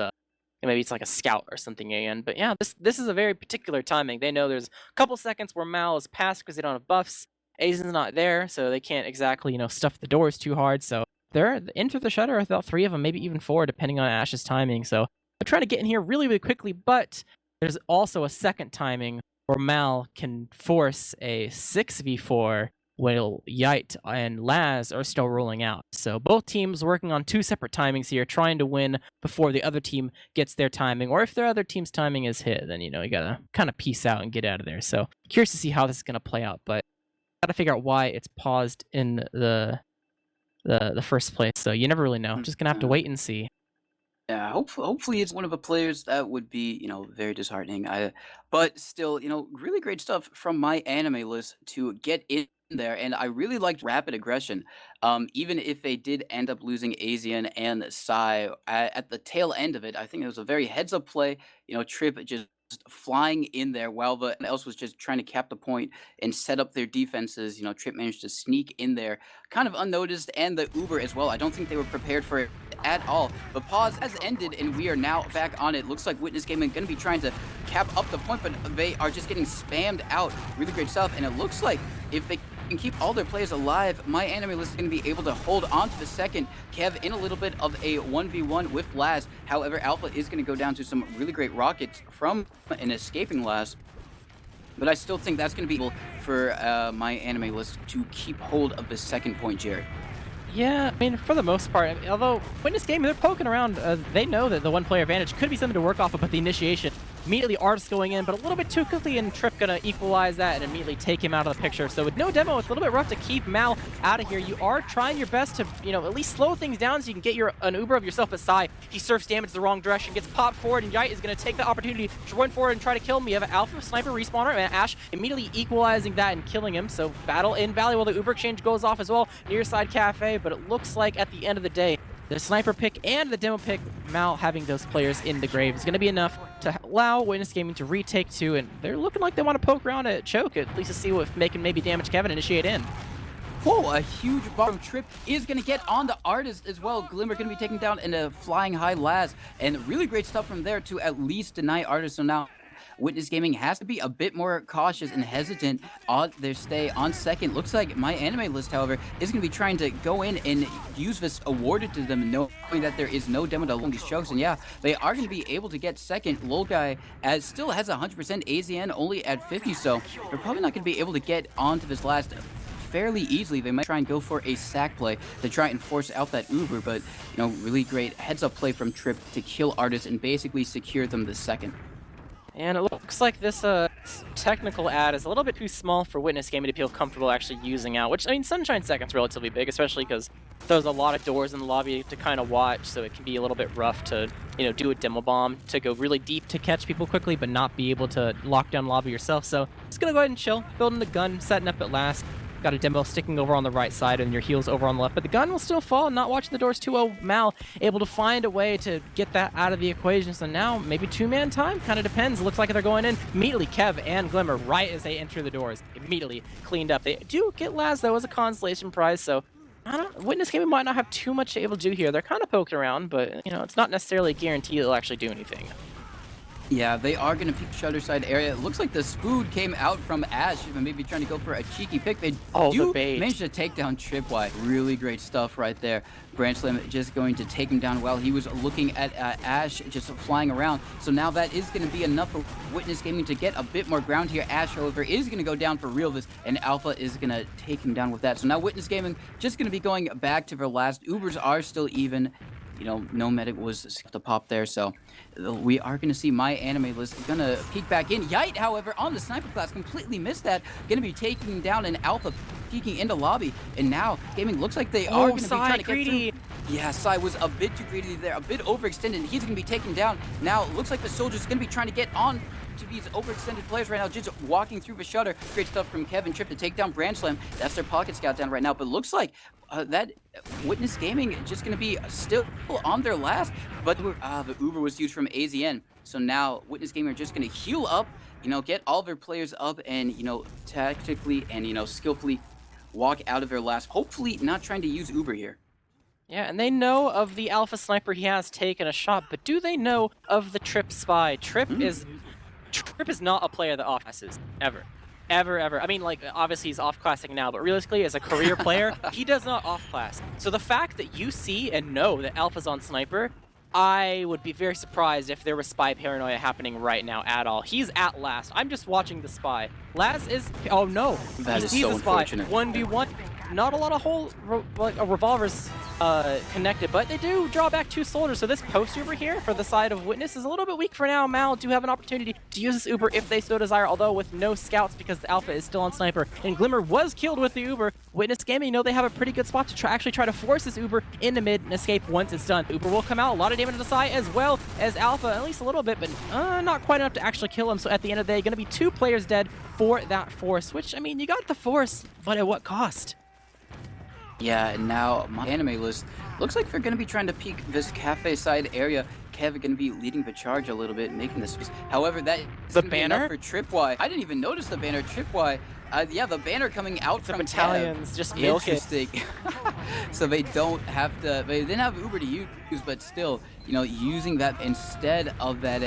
maybe it's like a scout or something again. But yeah, this is a very particular timing. They know there's a couple seconds where Mal is passed because they don't have buffs. Azen's not there, so they can't exactly, stuff the doors too hard. So they're in through the shutter, I thought 3 of them, maybe even 4, depending on Ash's timing. So they're trying to get in here really, really quickly, but there's also a second timing where Mal can force a 6v4 while Yite and Laz are still rolling out. So both teams working on 2 separate timings here, trying to win before the other team gets their timing. Or if their other team's timing is hit, then, you gotta kind of peace out and get out of there. So curious to see how this is gonna play out, but gotta figure out why it's paused in the first place. So you never really know. Just gonna have to wait and see. Yeah, hopefully it's one of the players that would be, very disheartening. But still, really great stuff from MyAnimeList to get in there, and I really liked rapid aggression. Even if they did end up losing Azian and Sai at the tail end of it, I think it was a very heads-up play. Trip just flying in there while the else was just trying to cap the point and set up their defenses. Trip managed to sneak in there kind of unnoticed, and the Uber as well. I don't think they were prepared for it at all. The pause has ended, and we are now back on it. Looks like Witness Gaming going to be trying to cap up the point, but they are just getting spammed out. Really great stuff, and it looks like if they can keep all their players alive, MyAnimeList is going to be able to hold on to the second. Kev in a little bit of a 1v1 with Laz. However, Alpha is going to go down to some really great rockets from an escaping Laz. But I still think that's going to be able for MyAnimeList to keep hold of the second point, Jared. Yeah, I mean, for the most part, although Witness Gaming, they're poking around, they know that the 1-player advantage could be something to work off of, but the initiation Immediately Artist going in, but a little bit too quickly, and Trip gonna equalize that and immediately take him out of the picture. So with no demo, it's a little bit rough to keep Mal out of here. You are trying your best to, at least slow things down so you can get an Uber of yourself. But Sai, he surfs damage the wrong direction, gets popped forward, and Yite is gonna take the opportunity to run forward and try to kill him. You have an Alpha Sniper respawner, and Ash immediately equalizing that and killing him. So battle invaluable. The Uber exchange goes off as well near side Cafe, but it looks like at the end of the day, the sniper pick and the demo pick, Mal having those players in the grave is going to be enough to allow Witness Gaming to retake 2, and they're looking like they want to poke around at Choke, at least to see if they can maybe damage Kevin, initiate in. Whoa, a huge bottom Trip is going to get on the Artist as well. Glimmer going to be taken down in a flying high Laz, and really great stuff from there to at least deny Artist. So now Witness Gaming has to be a bit more cautious and hesitant on their stay on second. Looks like MyAnimeList, however, is going to be trying to go in and use this awarded to them, knowing that there is no demo to along these chokes. And yeah, they are going to be able to get second. Lolguy still has 100% AZN, only at 50, so they're probably not going to be able to get onto this last fairly easily. They might try and go for a sack play to try and force out that Uber, but really great heads-up play from Trip to kill Artist and basically secure them the second. And it looks like this technical ad is a little bit too small for Witness Gaming to feel comfortable actually using out, which, I mean, Sunshine Second's relatively big, especially because there's a lot of doors in the lobby to kind of watch, so it can be a little bit rough to, do a demo bomb to go really deep to catch people quickly, but not be able to lock down lobby yourself. So just gonna go ahead and chill, building the gun, setting up at last. Got a demo sticking over on the right side and your heels over on the left, but the gun will still fall, not watching the doors too well. Mal able to find a way to get that out of the equation. So now maybe two-man time, kind of depends. Looks like they're going in immediately. Kev and Glimmer right as they enter the doors, immediately cleaned up. They do get Laz though as a consolation prize, so Witness Gaming might not have too much able to do here. They're kind of poking around, but it's not necessarily a guarantee they'll actually do anything. Yeah, they are going to peek shutter side area. It looks like the Spood came out from Ash, maybe trying to go for a cheeky pick. They do manage to take down Tripwire. Really great stuff right there. Branch Slam just going to take him down while he was looking at Ash just flying around. So now that is going to be enough for Witness Gaming to get a bit more ground here. Ash, however, is going to go down for real this, and Alpha is going to take him down with that. So now Witness Gaming just going to be going back to their last. Ubers are still even. No medic was to pop there, so we are going to see MyAnimeList going to peek back in. Yite, however, on the sniper class, completely missed that. Going to be taking down an Alpha, peeking into lobby, and now Gaming looks like they are going to be trying to get through. Yeah, Sai was a bit too greedy there, a bit overextended. He's going to be taken down. Now, looks like the Soldier's going to be trying to get on to these overextended players right now, just walking through the shutter. Great stuff from Kevin Trip to take down Branch Slam. That's their pocket scout down right now, but looks like that Witness Gaming just going to be still on their last, but the Uber was used from AZN. So now Witness Gaming are just going to heal up, get all their players up and, tactically and, skillfully walk out of their last, hopefully not trying to use Uber here. Yeah, and they know of the Alpha Sniper. He has taken a shot, but do they know of the Trip Spy? Trip is not a player that off-classes, ever. Ever. I mean, obviously he's off-classing now, but realistically, as a career player, he does not off-class. So the fact that you see and know that Alpha's on Sniper, I would be very surprised if there was spy paranoia happening right now at all. He's at last. I'm just watching the spy. Laz is... Oh, no. That is so unfortunate. 1v1. Not a lot of revolvers connected, but they do draw back 2 soldiers. So this post Uber here for the side of Witness is a little bit weak for now. Mal do have an opportunity to use this Uber if they so desire, although with no scouts because the Alpha is still on Sniper. And Glimmer was killed with the Uber. Witness Gaming know they have a pretty good spot to actually try to force this Uber into mid and escape once it's done. Uber will come out. A lot of damage to the side as well as Alpha, at least a little bit, but not quite enough to actually kill him. So at the end of the day, going to be 2 players dead for that force, which, I mean, you got the force, but at what cost? Yeah, and now MyAnimeList looks like they're going to be trying to peek this cafe side area. Kev going to be leading the charge a little bit, making this. However, that is the banner for Tripwire. I didn't even notice the banner. Tripwire. Yeah, the banner coming out from battalions, Kev. just milk Interesting. So they don't have to. They didn't have Uber to use, but still, using that instead of that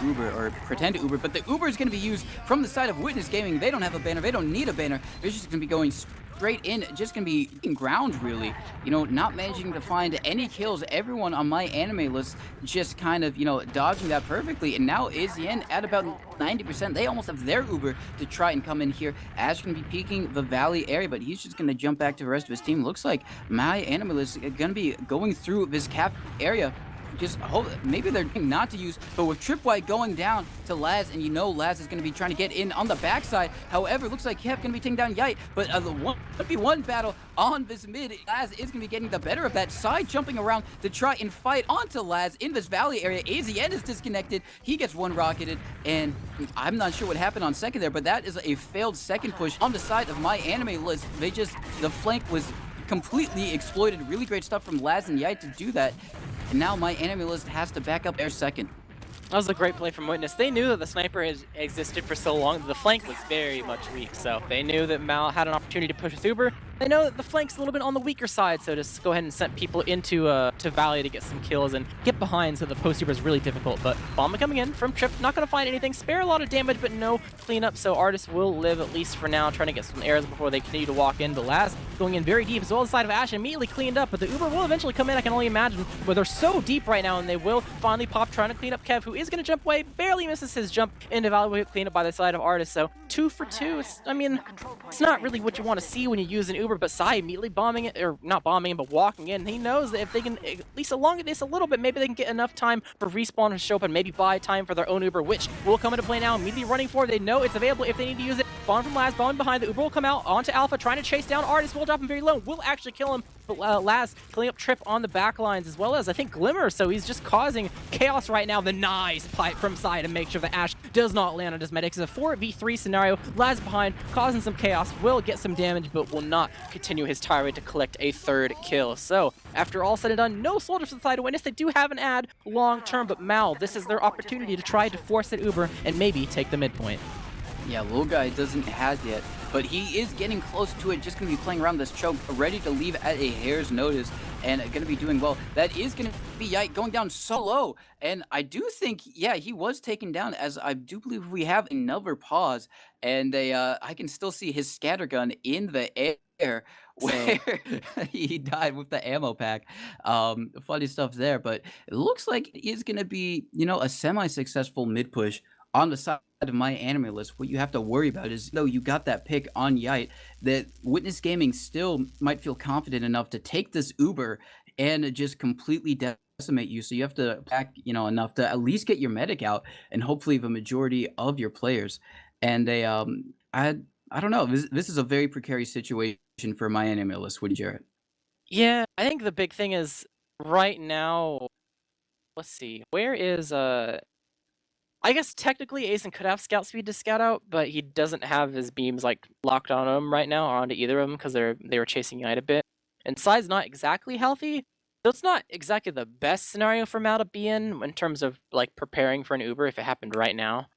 Uber or pretend Uber. But the Uber is going to be used from the side of Witness Gaming. They don't have a banner. They don't need a banner. They're just going to be going straight in, just gonna be in ground really, not managing to find any kills. Everyone on MyAnimeList just kind of, dodging that perfectly, and now AZN at about 90%. They almost have their Uber to try and come in here. Ash gonna be peeking the valley area, but he's just gonna jump back to the rest of his team. Looks like MyAnimeList gonna be going through this cap area. just hope maybe they're not to use, but with Tripwire going down to Laz, and Laz is going to be trying to get in on the backside. However, it looks like Kev going to be taking down Yite, but the 1v1 battle on this mid, Laz is going to be getting the better of that, side jumping around to try and fight onto Laz in this valley area. AZN is disconnected, he gets one rocketed, and I'm not sure what happened on second there, but that is a failed second push on the side of MyAnimeList. The flank was completely exploited. Really great stuff from Laz and Yite to do that. And now MyAnimeList has to back up their second. That was a great play from Witness. They knew that the sniper has existed for so long that the flank was very much weak, so they knew that Mal had an opportunity to push with Uber. They know that the flank's a little bit on the weaker side, so just go ahead and send people into to Valley to get some kills and get behind, so the post Uber is really difficult. But bomb coming in from Trip, not going to find anything. Spare a lot of damage, but no cleanup, so Artist will live at least for now, trying to get some arrows before they continue to walk in. But Laz going in very deep, as well as the side of Ash, immediately cleaned up, but the Uber will eventually come in, I can only imagine, but they're so deep right now, and they will finally pop, trying to clean up Kev, who is going to jump away, barely misses his jump into Valley, clean up by the side of Artist. So 2 for 2. I mean, it's not really what you want to see when you use an Uber, but Sai immediately bombing it, or not bombing, but walking in. He knows that if they can at least elongate this a little bit, maybe they can get enough time for Respawn to show up and maybe buy time for their own Uber, which will come into play now. Immediately running forward, they know it's available if they need to use it. Bomb from Laz, bomb behind, the Uber will come out onto Alpha, trying to chase down Artist, will drop him very low, will actually kill him, but Laz cleaning up Trip on the back lines, as well as, I think, Glimmer, so he's just causing chaos right now. The nice pipe from Sai to make sure that Ash does not land on his medics. It's a 4v3 scenario. Laz behind, causing some chaos, will get some damage, but will not continue his tirade to collect a third kill. So, after all said and done, no soldiers to the side of Witness. They do have an ad long term, but Mal, this is their opportunity to try to force that Uber and maybe take the midpoint. Yeah, little guy doesn't have yet, but he is getting close to it. Just going to be playing around this choke, ready to leave at a hair's notice, and going to be doing well. That is going to be Yite going down so low, and I do think, yeah, he was taken down, as I do believe we have another pause, and I can still see his scattergun in the air where he died with the ammo pack. Funny stuff there, but it looks like it is going to be, a semi-successful mid push on the side of MyAnimeList. What you have to worry about is, though you got that pick on Yite, that Witness Gaming still might feel confident enough to take this Uber and just completely decimate you. So you have to pack, enough to at least get your medic out, and hopefully the majority of your players. And I don't know. This is a very precarious situation for MyAnimeList. Would you, Jarrett? Yeah, I think the big thing is right now, let's see, where is I guess technically Asen could have scout speed to scout out, but he doesn't have his beams like locked on him right now, or onto either of them, because they were chasing Yite a bit. And Sai's not exactly healthy, so it's not exactly the best scenario for Mal to be in terms of like preparing for an Uber if it happened right now.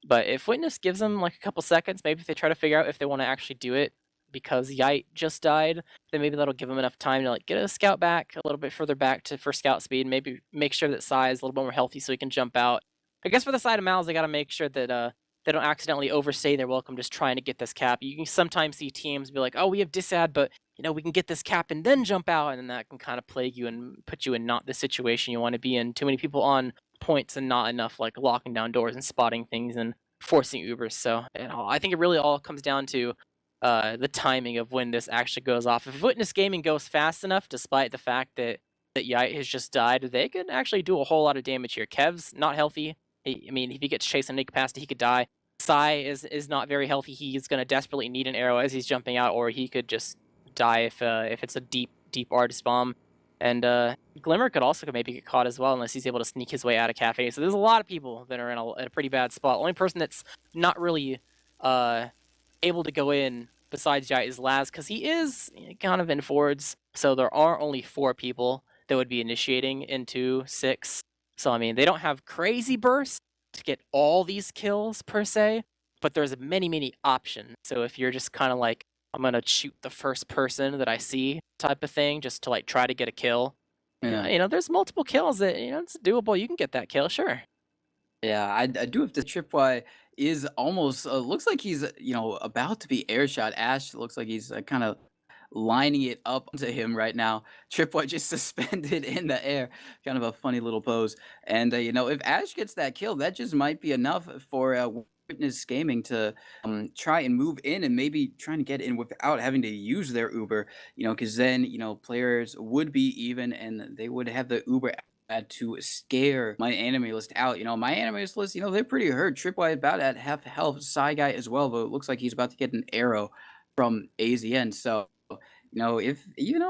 But if Witness gives them like a couple seconds, maybe if they try to figure out if they want to actually do it because Yite just died, then maybe that'll give them enough time to like get a scout back a little bit further back for scout speed. Maybe make sure that Sai is a little bit more healthy so he can jump out. I guess for the side of Mals, they got to make sure that they don't accidentally overstay their welcome just trying to get this cap. You can sometimes see teams be like, oh, we have disad, but we can get this cap and then jump out, and then that can kind of plague you and put you in not the situation you want to be in. Too many people on points and not enough like locking down doors and spotting things and forcing Ubers. So I think it really all comes down to the timing of when this actually goes off. If Witness Gaming goes fast enough, despite the fact that Yite has just died, they could actually do a whole lot of damage here. Kev's not healthy. I mean, if he gets chased in any capacity, he could die. Sai is not very healthy. He's going to desperately need an arrow as he's jumping out, or he could just die if it's a deep artist bomb. And Glimmer could also maybe get caught as well, unless he's able to sneak his way out of Cafe. So there's a lot of people that are in a pretty bad spot. The only person that's not really able to go in besides Yite is Laz, because he is kind of in forwards. So there are only 4 people that would be initiating into 6. So, I mean, they don't have crazy bursts to get all these kills, per se, but there's many options. So if you're just kind of like, I'm going to shoot the first person that I see type of thing, just to, like, try to get a kill, there's multiple kills that, it's doable. You can get that kill, sure. Yeah, I do have to Tripwire is almost looks like he's about to be airshot. Ash looks like he's kind of lining it up to him right now. Tripwire just suspended in the air, kind of a funny little pose. And if Ash gets that kill, that just might be enough for Witness Gaming to try and move in, and maybe trying to get in without having to use their Uber. Because then players would be even, and they would have the Uber to scare my anime list out. My anime list, they're pretty hurt. Tripwire about at half health. Psy guy as well, but it looks like he's about to get an arrow from AZN. So, if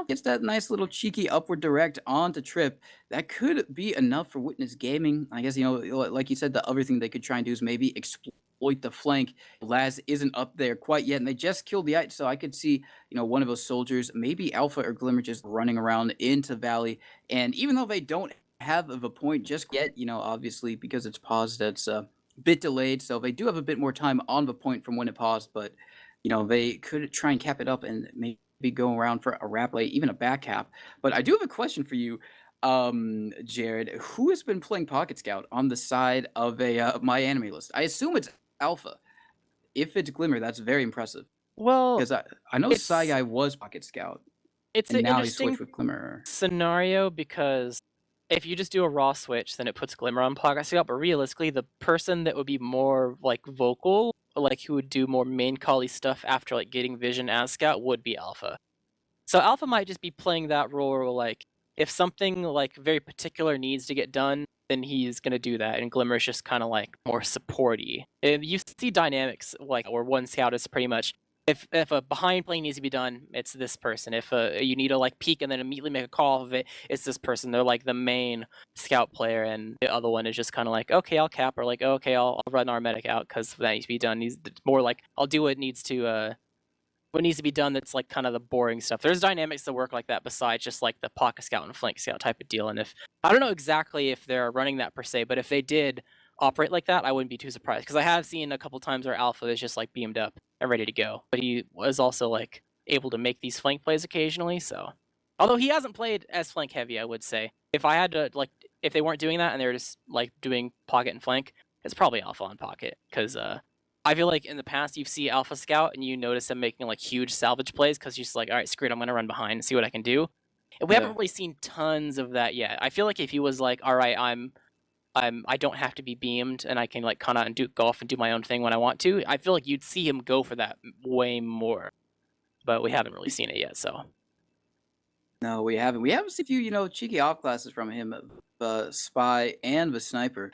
gets that nice little cheeky upward direct onto Trip, that could be enough for Witness Gaming. I guess, like you said, the other thing they could try and do is maybe exploit the flank. Laz isn't up there quite yet, and they just killed the Ite, so I could see, one of those soldiers, maybe Alpha or Glimmer, just running around into Valley. And even though they don't have of a point just yet, obviously because it's paused, that's a bit delayed, so they do have a bit more time on the point from when it paused, but they could try and cap it up and maybe go around for a wrap play, even a back cap. But I do have a question for you, Jared. Who has been playing Pocket Scout on the side of a MyAnimeList? I assume it's Alpha. If it's Glimmer, that's very impressive. Well, Because I know Psy it's Guy was Pocket Scout, it's and an now he interesting switched with Glimmer. scenario because if you just do a raw switch, then it puts Glimmer on Pocket Scout. But realistically, the person that would be more like vocal, like who would do more main call stuff after like getting Vision as Scout, would be Alpha. So Alpha might just be playing that role where like if something like very particular needs to get done, then he's gonna do that, and Glimmer is just kind of like more supporty. And you see dynamics like where one scout is pretty much if a behind play needs to be done, it's this person. If you need to like peek and then immediately make a call of it, it's this person. They're like the main scout player, and the other one is just kind of like, okay, I'll cap, or like, okay, I'll run our medic out because that needs to be done. He's more like, I'll do what needs to be done that's like kind of the boring stuff. There's dynamics that work like that besides just like the pocket scout and flank scout type of deal. And if I don't know exactly if they're running that per se, but if they did operate like that, I wouldn't be too surprised because I have seen a couple times where Alpha is just like beamed up and ready to go. But he was also like able to make these flank plays occasionally. So although he hasn't played as flank heavy, I would say if I had to like if they weren't doing that and they were just like doing pocket and flank, it's probably Alpha on pocket because I feel like in the past you see Alpha Scout and you notice him making like huge salvage plays because you're just like, all right, screw it, I'm gonna run behind and see what I can do. And we Yeah. haven't really seen tons of that yet. I feel like if he was like, all right, I don't have to be beamed and I can like kind of go off and do my own thing when I want to, I feel like you'd see him go for that way more. But we haven't really seen it yet, so. No, we haven't. We have seen a few, cheeky off classes from him, the spy and the sniper.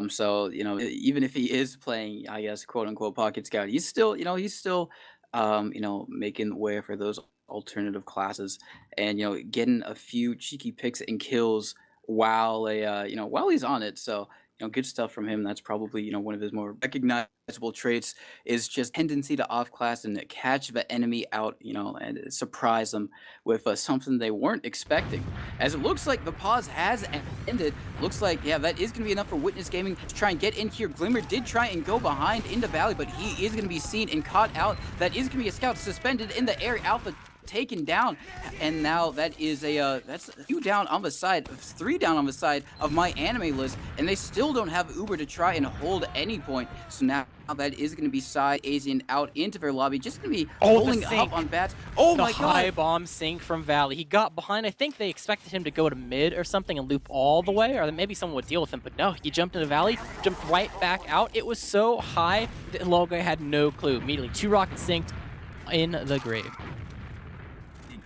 So even if he is playing, I guess, quote unquote pocket scout, he's still making way for those alternative classes, and getting a few cheeky picks and kills while he's on it. So good stuff from him. That's probably one of his more recognizable traits is just tendency to off class and catch the enemy out, and surprise them with something they weren't expecting. As it looks like the pause has ended, looks like that is going to be enough for Witness Gaming to try and get in here. Glimmer did try and go behind into Valley, but he is going to be seen and caught out. That is going to be a scout suspended in the air. Alpha taken down, and now that is that's 2 down on the side, 3 down on the side of MyAnimeList, and they still don't have Uber to try and hold any point. So now that is going to be side Asian out into their lobby, just going to be holding up on bats. Oh my god! The high bomb sink from Valley. He got behind. I think they expected him to go to mid or something and loop all the way, or then maybe someone would deal with him, but no, he jumped into Valley, jumped right back out. It was so high that Logo had no clue. Immediately 2 rockets synced in the grave.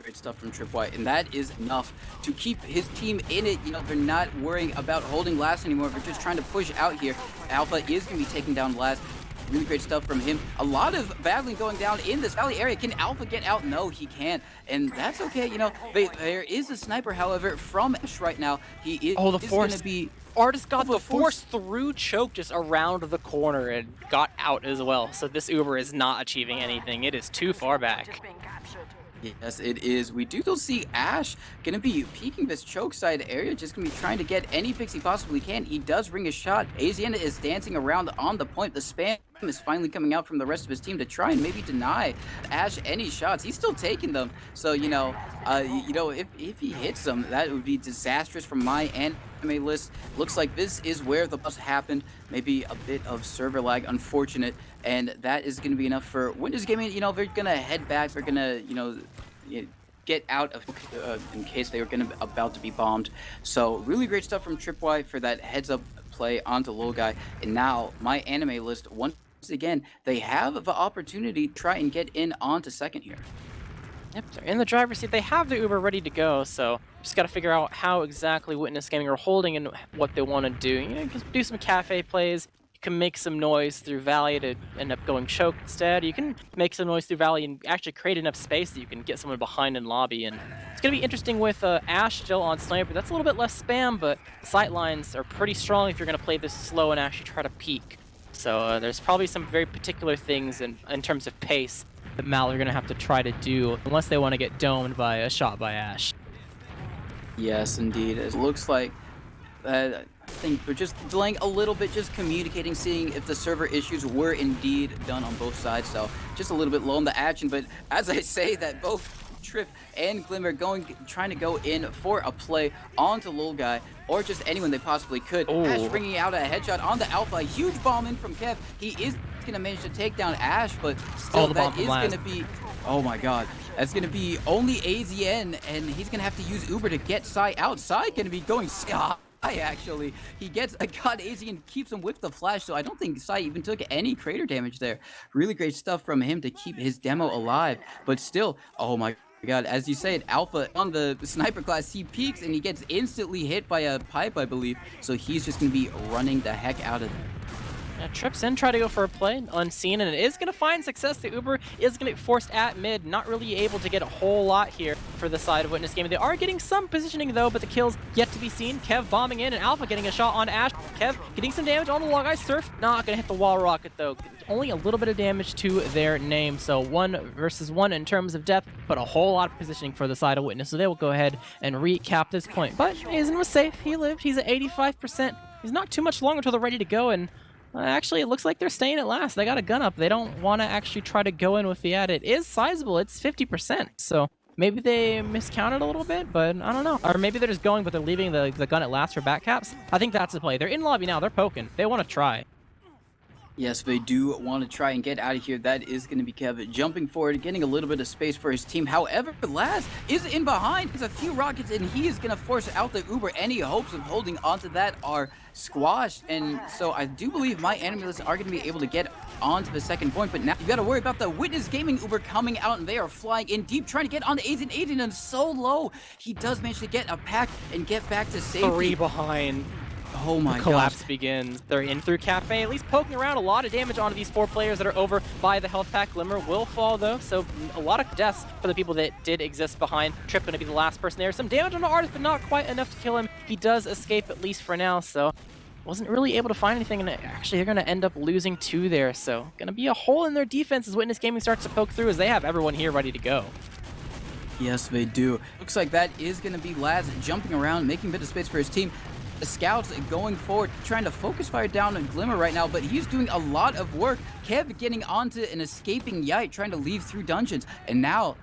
Great stuff from Tripwire, and that is enough to keep his team in it. They're not worrying about holding last anymore. They're just trying to push out here. Alpha is going to be taking down last. Really great stuff from him. A lot of battling going down in this Valley area. Can Alpha get out? No, he can't. And that's okay. There is a sniper, however, from Ash right now. He is, going to be... Artist got the force through choke just around the corner and got out as well. So this Uber is not achieving anything. It is too far back. Yes, it is. We do still see Ash going to be peeking this choke side area, just going to be trying to get any picks he possibly can. He does ring a shot. AZN is dancing around on the point. The spam is finally coming out from the rest of his team to try and maybe deny Ash any shots. He's still taking them. So, if he hits them, that would be disastrous from MyAnimeList. Looks like this is where the bust happened. Maybe a bit of server lag, unfortunate. And that is going to be enough for Windows Gaming. They're going to head back. They're going to, get out of in case they were about to be bombed. So really great stuff from Tripwire for that heads up play onto Low Guy. And now MyAnimeList, once again, they have the opportunity to try and get in onto second here. Yep, they're in the driver's seat. They have the Uber ready to go, so just got to figure out how exactly Witness Gaming are holding and what they want to do. You know, you can do some cafe plays. You can make some noise through Valley to end up going choke instead. You can make some noise through Valley and actually create enough space that you can get someone behind in lobby. And it's going to be interesting with Ash still on Sniper. That's a little bit less spam, but sight lines are pretty strong if you're going to play this slow and actually try to peek. So there's probably some very particular things in terms of pace that Mal are going to have to try to do unless they want to get domed by a shot by Ash. Yes, indeed. It looks like I think they're just delaying a little bit, just communicating, seeing if the server issues were indeed done on both sides. So just a little bit low in the action. But as I say that, both Trip and Glimmer trying to go in for a play onto Lil Guy, or just anyone they possibly could. Ooh. Ash bringing out a headshot on the Alpha. Huge bomb in from Kev. He is going to manage to take down Ash, but still that is going to be... Oh my god. That's going to be only AZN, and he's going to have to use Uber to get Sai out. Sai going to be going sky, actually. He gets a god AZ and keeps him with the flash, so I don't think Sai even took any crater damage there. Really great stuff from him to keep his demo alive, but still, oh my god, as you said, Alpha on the sniper class, he peeks and he gets instantly hit by a pipe, I believe, so he's just going to be running the heck out of there. Yeah, Trips in, try to go for a play, unseen, and it is going to find success. The Uber is going to get forced at mid, not really able to get a whole lot here for the side of Witness Gaming. They are getting some positioning though, but the kills yet to be seen. Kev bombing in, and Alpha getting a shot on Ash. Kev getting some damage on the Log Eye Surf, not going to hit the wall rocket though. Only a little bit of damage to their name, so 1 versus 1 in terms of death, but a whole lot of positioning for the side of Witness, so they will go ahead and recap this point. But Aizen was safe, he lived, he's at 85%. He's not too much longer until they're ready to go, and actually, it looks like they're staying at last. They got a gun up. They don't want to actually try to go in with the ad. It is sizable. It's 50%. So maybe they miscounted a little bit, but I don't know. Or maybe they're just going, but they're leaving the gun at last for back caps. I think that's the play. They're in lobby now. They're poking. They want to try. Yes, they do want to try and get out of here. That is going to be Kevin jumping forward, getting a little bit of space for his team. However, Laz is in behind. There's a few rockets, and he is going to force out the Uber. Any hopes of holding onto that are squashed. And so I do believe MyAnimeList are going to be able to get onto the second point. But now you got to worry about the Witness Gaming Uber coming out, and they are flying in deep, trying to get on Aiden. Aiden is so low. He does manage to get a pack and get back to safety. 3 behind. Oh my god. Collapse begins. They're in through Cafe, at least poking around. A lot of damage onto these 4 players that are over by the health pack. Glimmer will fall though, so a lot of deaths for the people that did exist behind. Trip gonna be the last person there. Some damage on the Artist, but not quite enough to kill him. He does escape at least for now, so wasn't really able to find anything, and actually they're gonna end up losing 2 there, so gonna be a hole in their defense as Witness Gaming starts to poke through, as they have everyone here ready to go. Yes, they do. Looks like that is going to be Laz jumping around, making a bit of space for his team. The scouts going forward, trying to focus fire down on Glimmer right now, but he's doing a lot of work. Kev getting onto an escaping Yite, trying to leave through dungeons, and now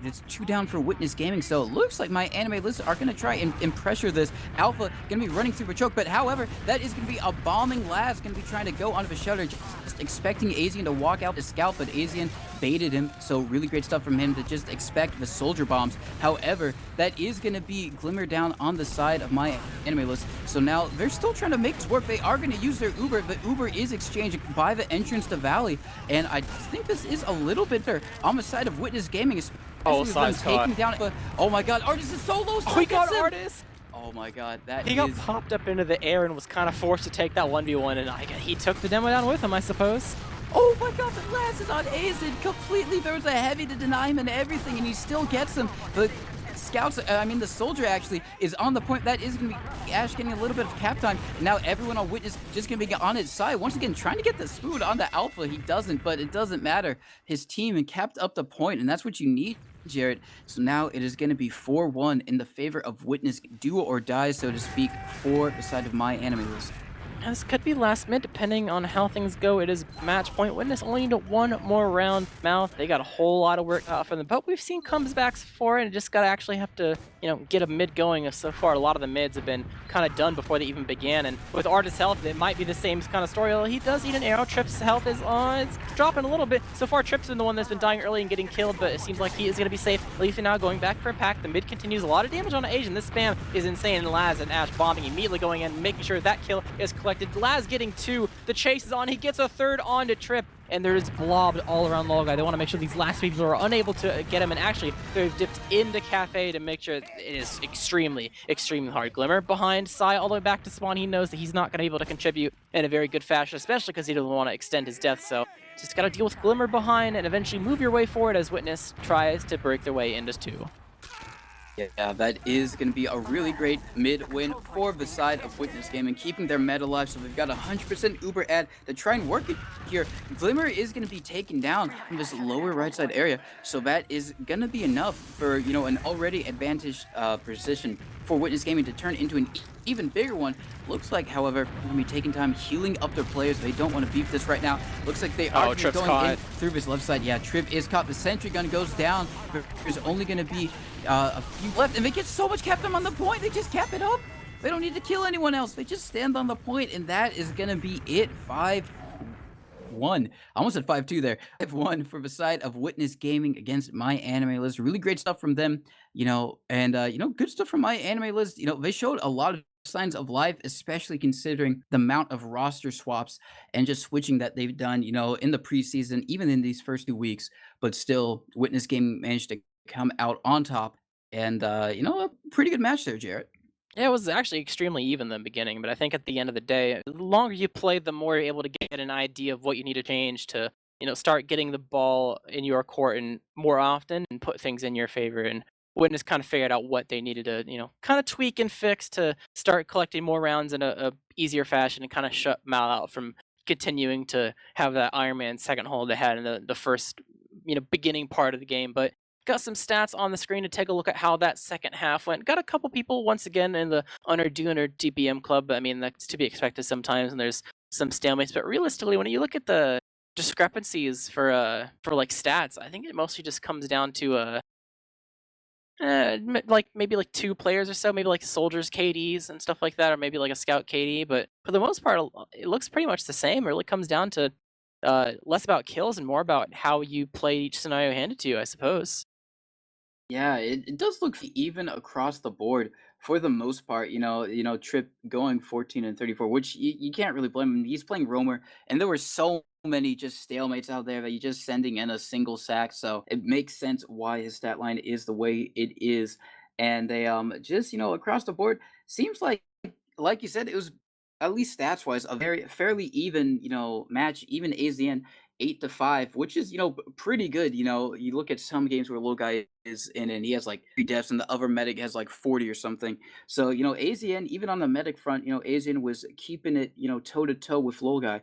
it's 2 down for Witness Gaming, so it looks like MyAnimeList are going to try and pressure this. Alpha going to be running through a choke, but however, that is going to be a bombing Laz, going to be trying to go onto the shutter, just expecting Azian to walk out to scout, but Azian baited him, so really great stuff from him to just expect the soldier bombs. However, that is going to be Glimmer down on the side of MyAnimeList, so now they're still trying to make this work. They are going to use their Uber, but Uber is exchanged by the entrance to Valley, and I think this is a little bit better on the side of Witness Gaming. Oh, Sai's taking down. Oh my god, Artist is so low. Oh, he got Artist. Oh my god, that he got popped up into the air and was kind of forced to take that 1v1, and he took the demo down with him, I suppose. Oh my god, the Laz is on Azen completely. There was a heavy to deny him and everything, and he still gets him. The scouts, the soldier actually is on the point. That is going to be Ash getting a little bit of cap time. And now everyone on Witness just going to be on his side. Once again, trying to get the spoon on the Alpha. He doesn't, but it doesn't matter. His team and capped up the point, and that's what you need, Jared. So now it is going to be 4-1 in the favor of Witness, do or die, so to speak, for the side of MyAnimeList. This could be last mid, depending on how things go. It is match point. Witness only need 1 more round. Mouth, they got a whole lot of work for them, but we've seen comebacks before, and just gotta actually have to, get a mid going. So far, a lot of the mids have been kind of done before they even began, and with Artist's health, it might be the same kind of story. He does eat an arrow. Trip's health is it's dropping a little bit. So far, Trip's been the one that's been dying early and getting killed, but it seems like he is gonna be safe. Leafy now going back for a pack. The mid continues. A lot of damage on Asian. This spam is insane, and Laz and Ash bombing immediately going in, making sure that kill is collected. Laz getting 2. The chase is on. He gets a 3rd onto Trip. and they're just blobbed all around Lolgai. They want to make sure these last people are unable to get him, and actually they've dipped into Cafe to make sure it is extremely, extremely hard. Glimmer behind Sai all the way back to spawn. He knows that he's not going to be able to contribute in a very good fashion, especially because he doesn't want to extend his death, so just got to deal with Glimmer behind and eventually move your way forward as Witness tries to break their way into 2. Yeah, that is going to be a really great mid-win for the side of Witness Gaming, keeping their meta alive. So they've got 100% Uber ad to try and work it here. Glimmer is going to be taken down from this lower right side area, so that is going to be enough for, you know, an already advantaged position for Witness Gaming to turn into an even bigger one. Looks like, however, they're going to be taking time healing up their players. They don't want to beef this right now. Looks like they are going in through his left side. Yeah, Trip is caught. The sentry gun goes down. There's only going to be a few left, and they get so much cap them on the point. They just cap it up. They don't need to kill anyone else. They just stand on the point, and that is going to be it. 5-1. I almost said 5-2 there. 5-1 for the side of Witness Gaming against MyAnimeList. Really great stuff from them, you know, and you know, good stuff from MyAnimeList. You know, they showed a lot of signs of life, especially considering the amount of roster swaps and just switching that they've done, you know, in the preseason, even in these first 2 weeks. But still, Witness Gaming managed to come out on top, and you know, a pretty good match there, Jarrett. Yeah, it was actually extremely even in the beginning, but I think at the end of the day, the longer you play, the more you're able to get an idea of what you need to change to, you know, start getting the ball in your court and more often and put things in your favor. And Witness kind of figured out what they needed to, you know, kind of tweak and fix to start collecting more rounds in a easier fashion and kind of shut Mal out from continuing to have that Iron Man second hold they had in the first, you know, beginning part of the game. But got some stats on the screen to take a look at how that second half went. Got a couple people once again in the under DPM club, but I mean that's to be expected sometimes, and there's some stalemates. But realistically, when you look at the discrepancies for like stats, I think it mostly just comes down to like maybe like 2 players or so, maybe like soldiers KDs and stuff like that, or maybe like a scout KD. But for the most part, it looks pretty much the same. It really comes down to less about kills and more about how you play each scenario handed to you, I suppose. Yeah, it does look even across the board for the most part. Trip going 14 and 34, which you can't really blame him. He's playing Roamer, and there were so many just stalemates out there that you're just sending in a single sack. So it makes sense why his stat line is the way it is. And they just across the board seems like you said, it was at least stats wise a very fairly even match. Even AZN 8-5, which is pretty good. You look at some games where little guy is in and he has like 3 deaths, and the other medic has like 40 or something. So AZN, even on the medic front, AZN was keeping it toe to toe with little guy,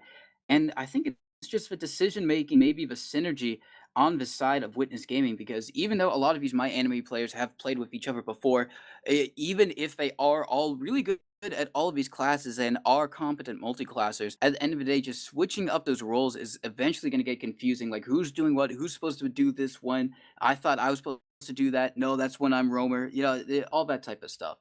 and I think it's just the decision making, maybe the synergy on the side of Witness Gaming, because even though a lot of these My Anime players have played with each other before, even if they are all really good at all of these classes and are competent multi-classers, at the end of the day, just switching up those roles is eventually going to get confusing. Like, who's doing what? Who's supposed to do this when? I thought I was supposed to do that. No, that's when I'm Roamer. All that type of stuff.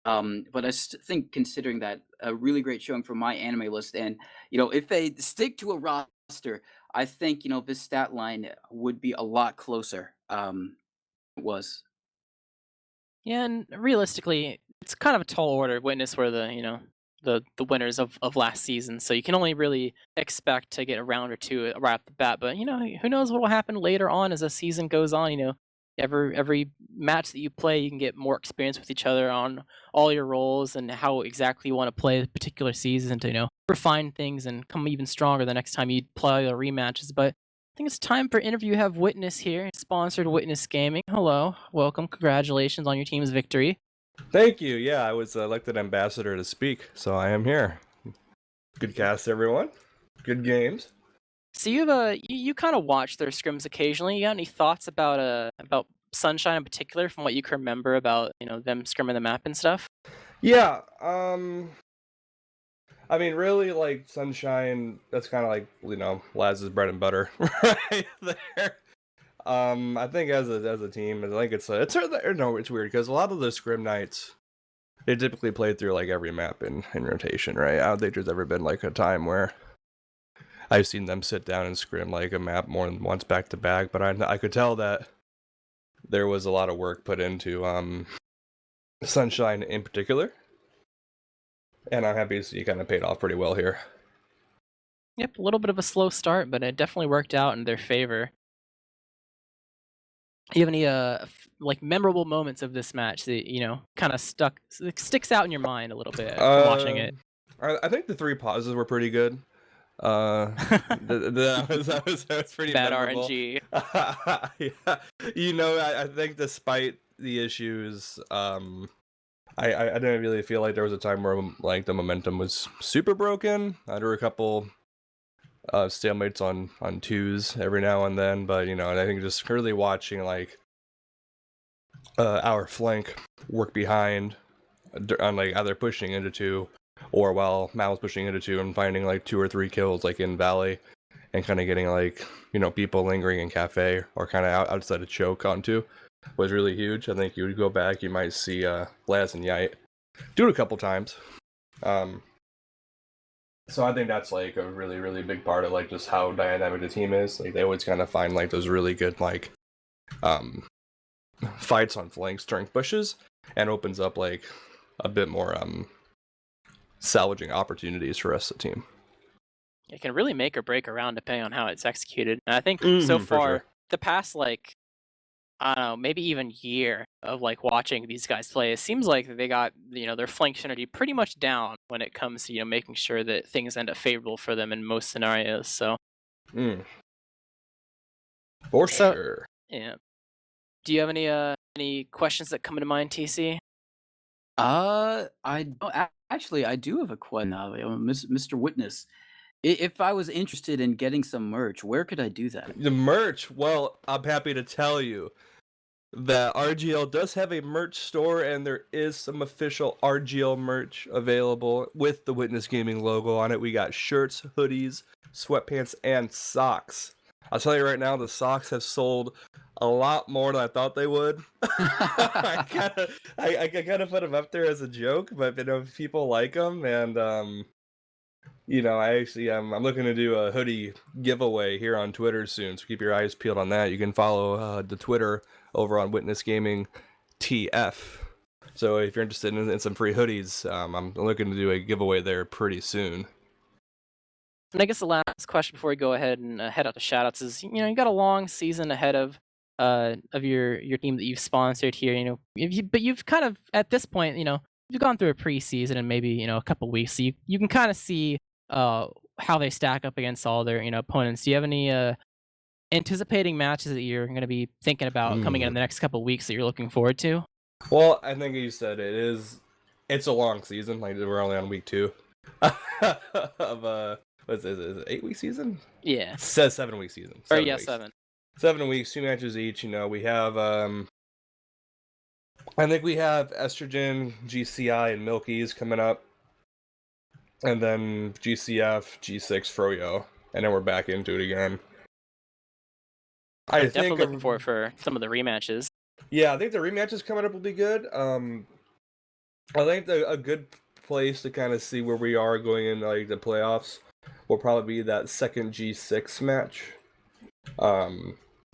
But I think, considering that, a really great showing from MyAnimeList, and if they stick to a roster, I think this stat line would be a lot closer. It was. Yeah, and realistically, it's kind of a tall order. Witness were the the winners of last season, so you can only really expect to get a round or two right off the bat. But who knows what will happen later on as the season goes on. Every match that you play, you can get more experience with each other on all your roles and how exactly you want to play a particular season to refine things and come even stronger the next time you play the rematches. But I think it's time for interview. You have Witness here, sponsored Witness Gaming. Hello, welcome, congratulations on your team's victory. Thank you. Yeah, I was elected ambassador to speak, so I am here. Good cast, everyone. Good games. So you kind of watch their scrims occasionally. You got any thoughts about Sunshine in particular, from what you can remember about them scrimming the map and stuff? Yeah. I mean, really, like Sunshine. That's kind of like Laz's bread and butter, right there. I think as a team, I think it's weird because a lot of the scrim nights, they typically play through like every map in rotation, right? I don't think there's ever been like a time where I've seen them sit down and scrim like a map more than once back to back, but I could tell that there was a lot of work put into Sunshine in particular, and I'm happy to see it kind of paid off pretty well here. Yep, a little bit of a slow start, but it definitely worked out in their favor. You have any like memorable moments of this match that kind of sticks out in your mind a little bit from watching Uh, it? I think the three pauses were pretty good. Uh, that was pretty Bad memorable. RNG. Yeah, I think despite the issues, I didn't really feel like there was a time where like the momentum was super broken. There were a couple stalemates on twos every now and then, but I think just really watching like our flank work behind on like either pushing into two or while Mal's pushing into two and finding like 2 or 3 kills like in Valley and kind of getting like people lingering in cafe or kind of outside of choke onto was really huge. I think you would go back, you might see Laz and Yite do it a couple times. So I think that's like a really, really big part of like just how dynamic the team is. Like they always kind of find like those really good like fights on flanks during pushes and opens up like a bit more salvaging opportunities for us, the team. It can really make or break a round depending on how it's executed. And I think so For far, sure. the past like I don't know, maybe even year of like watching these guys play, it seems like they got their flank synergy pretty much down when it comes to making sure that things end up favorable for them in most scenarios. So For so sure. yeah. Do you have any questions that come to mind, TC? I don't actually. I do have a question, Mr. Witness. If I was interested in getting some merch, where could I do that? The merch, well, I'm happy to tell you that RGL does have a merch store and there is some official RGL merch available with the Witness Gaming logo on it. We got shirts, hoodies, sweatpants, and socks. I'll tell you right now, the socks have sold a lot more than I thought they would. I kind of put them up there as a joke, but people like them, and I actually I'm looking to do a hoodie giveaway here on Twitter soon, so keep your eyes peeled on that. You can follow the Twitter over on Witness Gaming TF. So if you're interested in some free hoodies, I'm looking to do a giveaway there pretty soon. And I guess the last question before we go ahead and head out to shoutouts is, you got a long season ahead of your team that you've sponsored here. But you've kind of at this point, you've gone through a preseason and maybe a couple weeks, so you can kind of see how they stack up against all their opponents. Do you have any anticipating matches that you're going to be thinking about coming in the next couple weeks that you're looking forward to? Well, I think you said it's a long season. Like we're only on week 2 of is it 8-week season? Yeah. It says 7-week season. 7. 7 weeks, 2 matches each. We have I think we have Estrogen, GCI, and Milky's coming up, and then GCF, G6, Froyo, and then we're back into it again. I'm definitely looking forward for some of the rematches. Yeah, I think the rematches coming up will be good. I think a good place to kind of see where we are going in like the playoffs will probably be that second G6 match.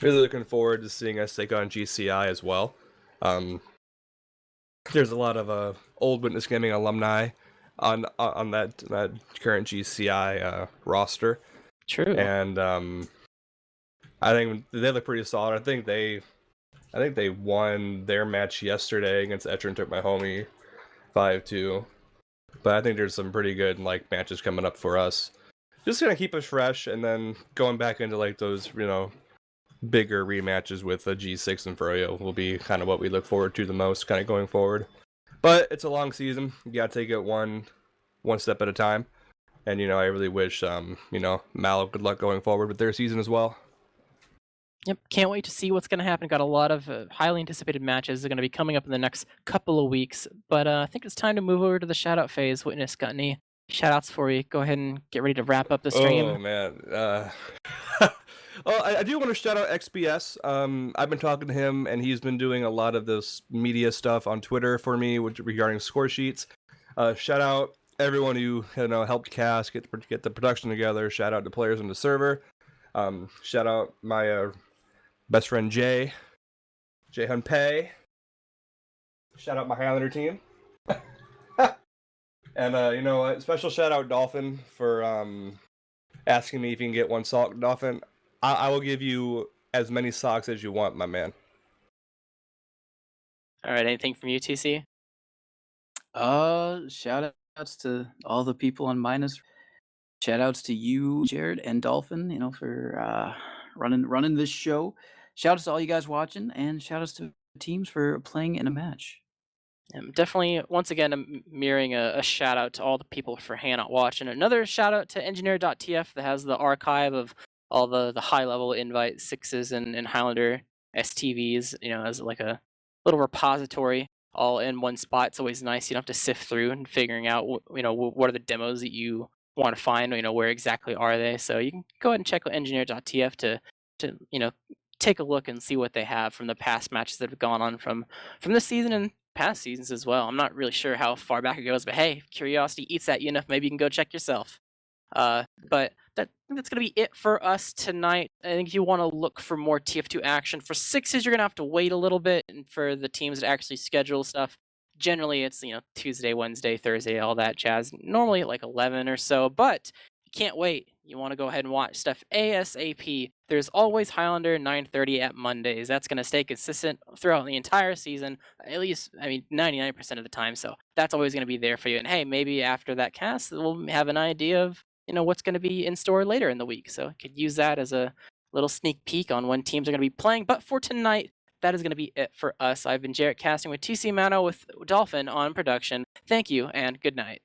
Really looking forward to seeing us take on GCI as well. There's a lot of old Witness Gaming alumni on that current GCI roster. True. And I think they look pretty solid. I think they won their match yesterday against Etcher and took my homie 5-2. But I think there's some pretty good like matches coming up for us. Just gonna keep us fresh, and then going back into like those bigger rematches with G6 and Froyo will be kind of what we look forward to the most, kind of going forward. But it's a long season. You gotta take it one step at a time. And I really wish Mal good luck going forward with their season as well. Yep, can't wait to see what's going to happen. Got a lot of highly anticipated matches that are going to be coming up in the next couple of weeks. But I think it's time to move over to the shoutout phase. Witness, got any shoutouts for you? Go ahead and get ready to wrap up the stream. Oh man. Well, I do want to shout out XBS. I've been talking to him, and he's been doing a lot of this media stuff on Twitter for me, regarding score sheets. Shout out everyone who helped cast, get the production together. Shout out to players on the server. Shout out my best friend Jay Hunpei. Shout out my Highlander team. And you know what? Special shout out Dolphin for asking me if you can get one sock, Dolphin. I will give you as many socks as you want, my man. All right, anything from you, TC? Shout outs to all the people on Minus. Shout outs to you, Jared and Dolphin, for running this show. Shout outs to all you guys watching, and shout outs to teams for playing in a match. Definitely, once again, I'm mirroring a shout out to all the people for hanging out watching. Another shout out to engineer.tf that has the archive of all the high level invite sixes and Highlander STVs, as like a little repository all in one spot. It's always nice. You don't have to sift through and figuring out, what are the demos that you want to find, where exactly are they. So you can go ahead and check out engineer.tf to take a look and see what they have from the past matches that have gone on from this season and past seasons as well. I'm not really sure how far back it goes, but hey, curiosity eats at you enough. Maybe you can go check yourself. But I think that's gonna be it for us tonight. I think if you want to look for more TF2 action for sixes, you're gonna have to wait a little bit, and for the teams that actually schedule stuff, generally it's Tuesday, Wednesday, Thursday, all that jazz. Normally at like 11 or so, but you can't wait. You want to go ahead and watch stuff ASAP. There's always Highlander 9:30 at Mondays. That's gonna stay consistent throughout the entire season, at least 99% of the time. So that's always gonna be there for you. And hey, maybe after that cast, we'll have an idea of what's going to be in store later in the week. So I could use that as a little sneak peek on when teams are going to be playing. But for tonight, that is going to be it for us. I've been Jarrett casting with TC Mano with Dolphin on production. Thank you and good night.